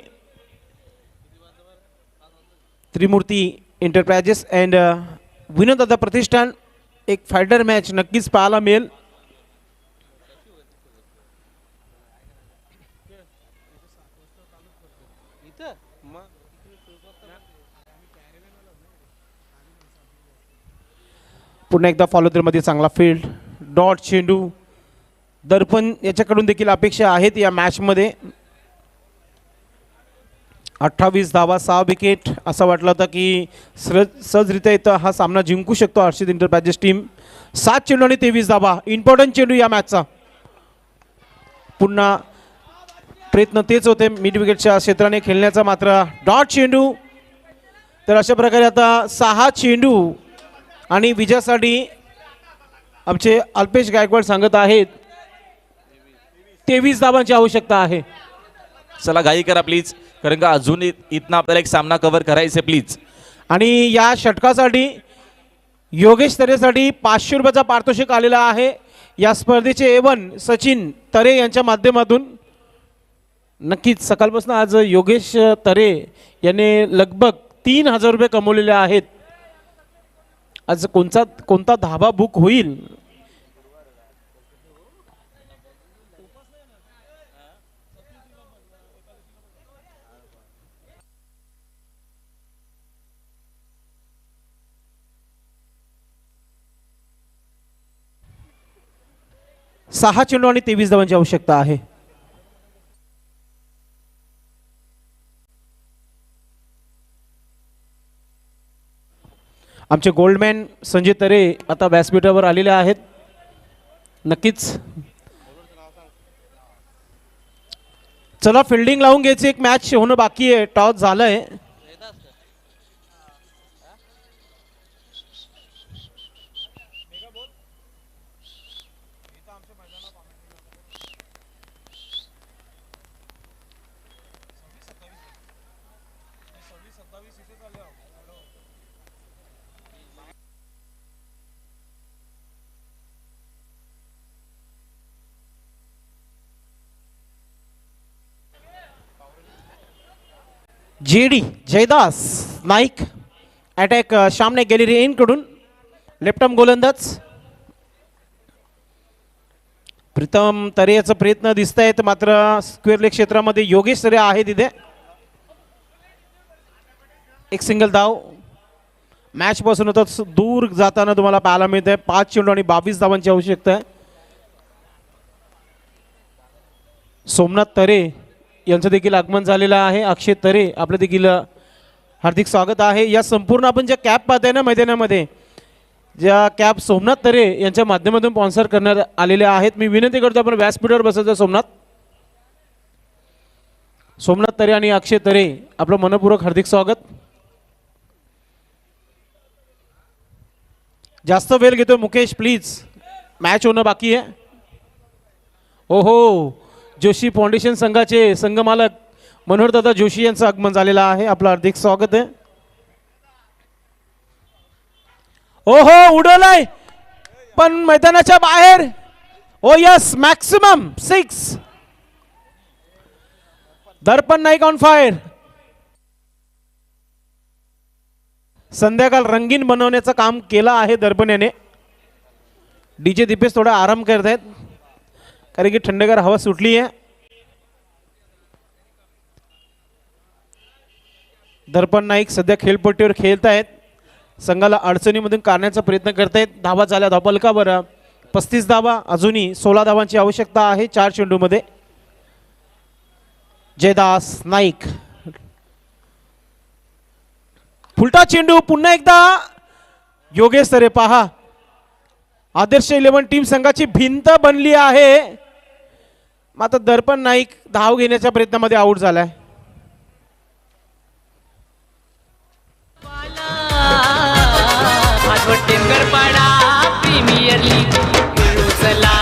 Trimurti enterprises and Vinoddada Pratishthan. एक फायटर मॅच नक्कीच पाहायला मिळेल. पुन्हा एकदा फॉलो मध्ये चांगला फील्ड, डॉट चेंडू. दर्पण याच्याकडून देखील अपेक्षा आहेत या मॅचमध्ये. 28 धावा, 6 विकेट. असं वाटलं होतं की सहजरित्या इथं हा सामना जिंकू शकतो हर्षित एंटरप्राइजेस टीम. 7 चेंडू आणि 23 धावा, इम्पॉर्टंट चेंडू या मॅचचा. पुन्हा प्रयत्न तेच होते मिड विकेटच्या क्षेत्राने खेळण्याचा, मात्र डॉट चेंडू. तर अशा प्रकारे आता 6 चेंडू आणि विजयासाठी आमचे अल्पेश गायकवाड सांगत आहेत 23 धावांची आवश्यकता आहे. चला घाई करा प्लीज, कारण का अजून इथनं आपल्याला एक सामना कव्हर करायचा प्लीज. आणि या षटकासाठी योगेश तरेसाठी 500 रुपयाचा पारितोषिक आलेला आहे. या स्पर्धेचे A1 सचिन तरे यांच्या माध्यमातून. नक्कीच सकाळपासून आज योगेश तरे याने लगभग 3000 रुपये कमवलेले आहेत. आज कोणता धाबा बुक होईल. सहा चेंडू आणि 23 धावांची आवश्यकता आहे. आमचे गोल्डमॅन संजय तरे आता व्यासपीठावर आलेले आहेत. नक्कीच चला फिल्डिंग लावून घ्यायची, एक मॅच होणं बाकी आहे. टॉस झालंय. जेडी जयदास नाईक अटॅक सामने गॅलरी इनकडून लेफ्ट आर्म गोलंदाज. प्रीतम तरे याचा प्रयत्न दिसत आहेत, मात्र स्क्वेअर लेग क्षेत्रामध्ये योगेश तरे आहे तिथे. एक सिंगल धाव. मॅच पासून आता दूर जाताना तुम्हाला पाहायला मिळत आहे. 5 चेंडू आणि 22 धावांची आवश्यकता आहे. सोमनाथ तरे यांचं देखील आगमन झालेलं आहे. अक्षय तरे आपलं देखील हार्दिक स्वागत आहे. या संपूर्ण आपण ज्या कॅप पाहताय ना मैदानामध्ये, ज्या कॅप सोमनाथ तरे यांच्या माध्यमातून स्पॉन्सर करण्यात आलेल्या आहेत. मी विनंती करतो आपण व्यासपीठावर बसायचं. सोमनाथ तरे आणि अक्षय तरे आपलं मनपूर्वक हार्दिक स्वागत. जास्त वेळ घेतो मुकेश प्लीज, मॅच होणं बाकी आहे. ओहो, जोशी फाउंडेशन संघाचे संघमालक मनोहरदादा जोशी यांचं आगमन झालेलं आहे. आपलं हार्दिक स्वागत आहे. ओहो, उडवलाय पण मैदानाच्या बाहेर. ओ yes, maximum 6. Darpan Naik on fire. संध्याकाळ रंगीन बनवण्याचं काम केलं आहे दर्पण याने. डीजे दीपेश थोडा आराम करत आहेत कारण की थंडगार हवा सुटली आहे. दर्पण नाईक सध्या खेळपट्टीवर खेळत आहेत. संघाला अडचणीमधून काढण्याचा प्रयत्न करतायत. धावा झाल्या धावपलकावर 35 धावा, अजूनही 16 धावांची आवश्यकता आहे 4 चेंडूमध्ये. जयदास नाईक, फुलटा चेंडू. पुन्हा एकदा योगेश तरे पहा, आदर्श 11 टीम संघाची भिंत बनली आहे. मात्र दर्पण नाईक धाव घेण्याच्या प्रयत्नामध्ये आऊट झालाय. टेमगरपाडा प्रीमियर लीग खेळू चला.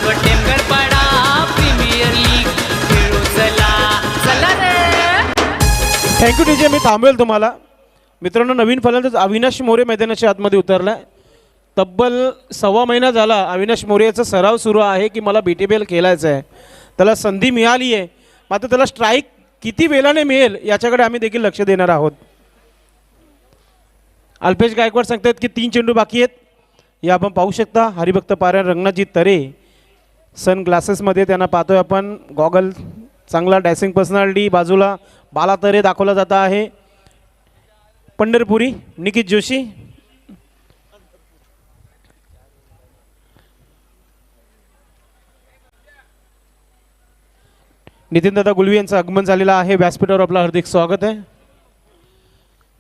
टेमगरपाडा प्रीमियर लीग खेळू चला. चला रे. Thank you DJ. मी थांबवेल तुम्हाला. मित्रांनो, नवीन फलंदाज अविनाश मोरे मैदानाच्या आतमध्ये उतरलाय. तब्बल 1.25 महिना झाला अविनाश मोरे याचा सराव सुरू आहे की मला BTPL खेळायचं आहे. त्याला संधी मिळाली आहे, मात्र त्याला स्ट्राईक किती वेळाने मिळेल याच्याकडे आम्ही देखील लक्ष देणार आहोत. अल्पेश गायकवाड सांगतात की 3 चेंडू बाकी आहेत. हे आपण पाहू शकता. हरिभक्त पारायण रंगनाथजी तरे सन ग्लासेसमध्ये त्यांना पाहतोय आपण. गॉगल, चांगला डॅसिंग पर्सनॅलिटी. बाजूला बाला तरे दाखवला जात आहे. पंढरपुरी निकित जोशी. नितीनदादा गुलवी यांचं आगमन झालेलं आहे. व्यासपीठावर आपलं हार्दिक स्वागत आहे.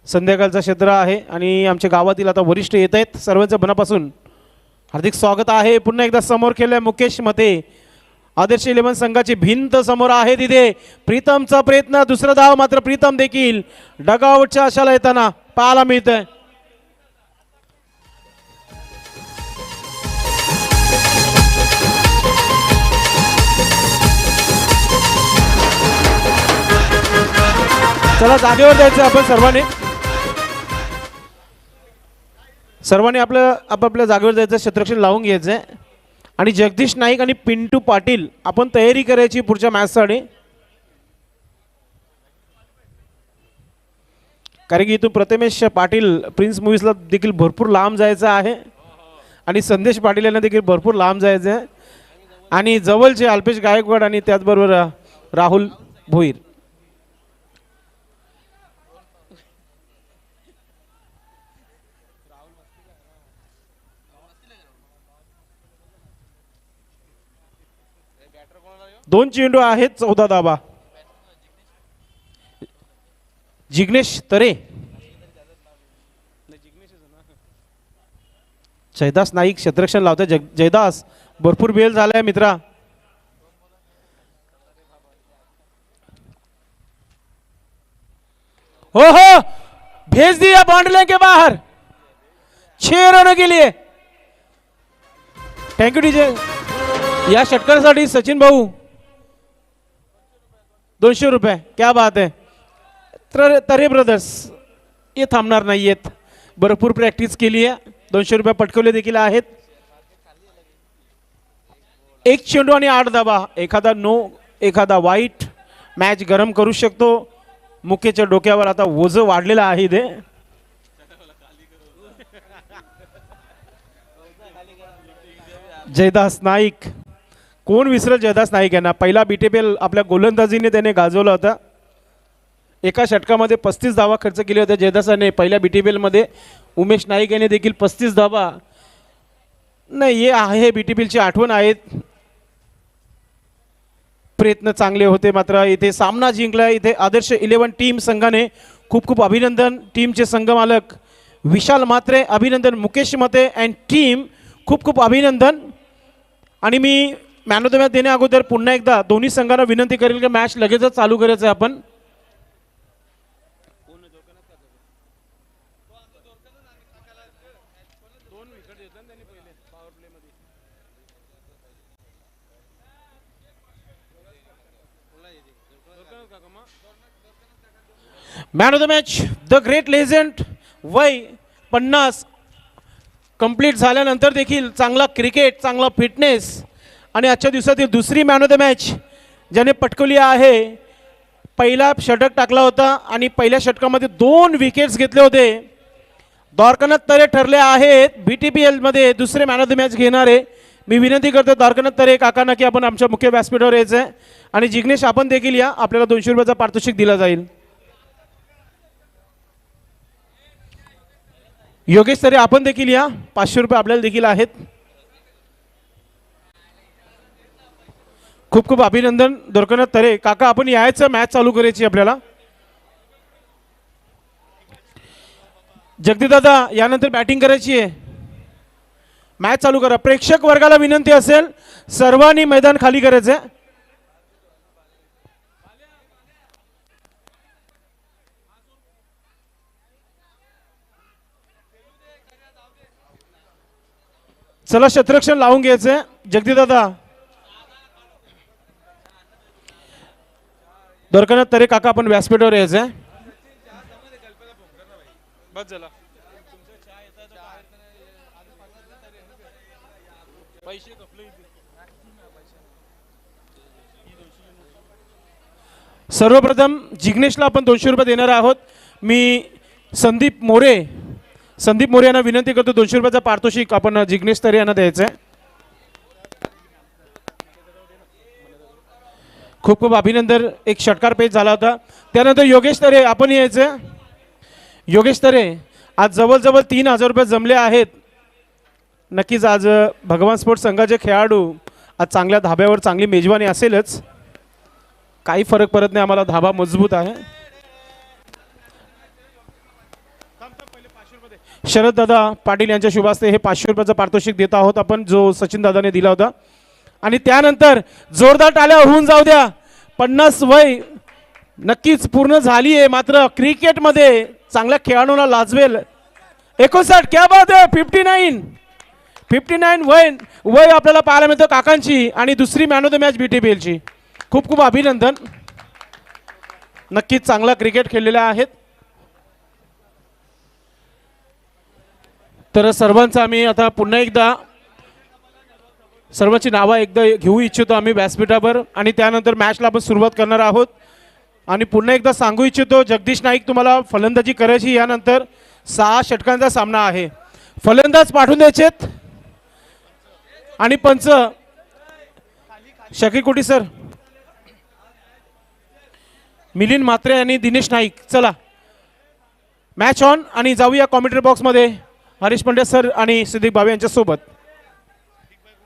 संध्याकाळचं क्षेत्र आहे आणि आमच्या गावातील आता वरिष्ठ येत आहेत. सर्वांचं मनापासून हार्दिक स्वागत आहे. पुन्हा एकदा समोर केलं आहे मुकेश मते. आदर्श 11 संघाची भिंत समोर आहे. तिथे प्रीतमचा प्रयत्न, दुसरा धाव मात्र प्रीतम देखील डगआउटच्या आशाला येताना पाहायला मिळतंय. चला जागेवर जायचं आपण सर्वांनी आपलं आपापल्या जागेवर जायचं, क्षेत्ररक्षण लावून घ्यायचं आहे. आणि जगदीश नाईक आणि पिंटू पाटील आपण तयारी करायची पुढच्या मॅचसाठी, कारण की इथून प्रथमेश पाटील प्रिन्स मूवीजला देखील भरपूर लांब जायचं आहे आणि संदेश पाटील यांना देखील भरपूर लांब जायचं आहे. आणि जवळचे अल्पेश गायकवाड आणि त्याचबरोबर राहुल भोईर. दोन चेंडू आहेत, 14 धावा. जिग्नेश तरे, जयदास नाईक क्षेत्ररक्षण लावतोय. जयदास भरपूर बेल झालाय मित्रा. हो हो, भेज दिया बाउंड्री लाइन के बाहर, 6 रनों के लिए. Thank you DJ. या षटकारासाठी सचिन भाऊ 200 रुपये. क्या बात है. तरे ब्रदर्स हे थांबणार नाही आहेत, भरपूर प्रॅक्टिस केली आहे. 200 रुपये पटकवले देखील आहेत. एक चेंडू आणि 8 धावा. एखादा नो, एखादा वाईट मॅच गरम करू शकतो. मुकेच्या डोक्यावर आता ओझं वाढलेलं आहे. ते जयदास नाईक, कोण विसरेल जयदास नाईक यांना. पहिला BTPL आपल्या गोलंदाजीने त्याने गाजवला होता. एका षटकामध्ये 35 धावा खर्च केले होते जयदासाने पहिल्या BTPL मध्ये. उमेश नाईक याने देखील 35 धावा. नाही, हे आहे BTPLची आठवण आहेत. प्रयत्न चांगले होते, मात्र इथे सामना जिंकला. इथे आदर्श 11 टीम संघाने खूप खूप अभिनंदन. टीमचे संघमालक विशाल म्हात्रे अभिनंदन. मुकेश मते अँड टीम खूप खूप अभिनंदन. आणि मी मॅन ऑफ द मॅच देण्या अगोदर पुन्हा एकदा दोन्ही संघांना विनंती करेल की मॅच लगेचच चालू करायचं आहे आपण. Man of the match the great legend. वय 50 कंप्लीट झाल्यानंतर देखील चांगला क्रिकेट, चांगला फिटनेस आणि आजच्या दिवसातील दुसरी मॅन ऑफ द मॅच ज्याने पटकवली आहे. पहिला षटक टाकला होता आणि पहिल्या षटकामध्ये 2 विकेट्स घेतले होते. द्वारकानाथ तरे ठरले आहेत BTPL मध्ये दुसरे मॅन ऑफ द मॅच घेणारे. मी विनंती करतो द्वारकानाथ तरे काकांना की आपण आमच्या मुख्य व्यासपीठावर यायचं आहे. आणि जिग्नेश आपण देखील या, आपल्याला 200 रुपयाचा पारितोषिक दिला जाईल. योगेश तरे आपण देखील या, 500 रुपये आपल्याला देखील आहेत. खूप खूप अभिनंदन द्वारकानाथ तरे काका. आपण यायचं, मॅच चालू करायची आपल्याला. जगदीश दादा यानंतर बॅटिंग करायची आहे. मॅच चालू करा. प्रेक्षक वर्गाला विनंती असेल सर्वांनी मैदान खाली करायचं. चला क्षेत्ररक्षण लावून घ्यायचंय. जगदीश दादा, द्वारकानाथ तरे काका आपण व्यासपीठावर यायचंय. सर्वप्रथम जिग्नेशला आपण 200 रुपये देणार आहोत. मी संदीप मोरे यांना विनंती करतो 200 रुपयाचा पारितोषिक आपण जिग्नेश तरे यांना द्यायचं आहे. खूप खूप अभिनंदन. एक षटकार पेच झाला होता. त्यानंतर योगेश तरे आपण यायचं. योगेश तरे आज जवळजवळ 3000 रुपये जमले आहेत. नक्कीच आज भगवान स्पोर्ट्स संघाचे खेळाडू आज चांगल्या धाब्यावर चांगली मेजवानी असेलच. काही फरक पडत नाही आम्हाला, धाबा मजबूत आहे. शरद दादा पाटील यांच्या शुभ हस्ते हे 500 रुपयाचं पारितोषिक देत आहोत आपण, जो सचिन दादाने दिला होता. आणि त्यानंतर जोरदार टाळ्या होऊन जाऊ द्या. 50 वय नक्कीच पूर्ण झाली आहे, मात्र क्रिकेटमध्ये चांगल्या खेळाडूंना लाजवेल. 59 क्या बात आहे. 59 वय आपल्याला पाहायला मिळतं काकांची, आणि दुसरी मॅन ऑफ द मॅच BTPLची. खूप खूप अभिनंदन. नक्कीच चांगला क्रिकेट खेळलेल्या आहेत. तर सर्वांचं आम्ही आता पुन्हा एकदा सर्वांची नावं एकदा घेऊ इच्छितो आम्ही व्यासपीठावर, आणि त्यानंतर मॅचला आपण सुरुवात करणार आहोत. आणि पुन्हा एकदा सांगू इच्छितो, जगदीश नाईक तुम्हाला फलंदाजी करायची. यानंतर 6 षटकांचा सामना आहे. फलंदाज पाठवून द्यायचेत आणि पंच शकील कोटी सर, मिलिंद म्हात्रे आणि दिनेश नाईक. चला मॅच ऑन, आणि जाऊया कॉमेंट्री बॉक्समध्ये हरीश पंड्या सर आणि सिद्दीक बाबे यांच्या सोबत.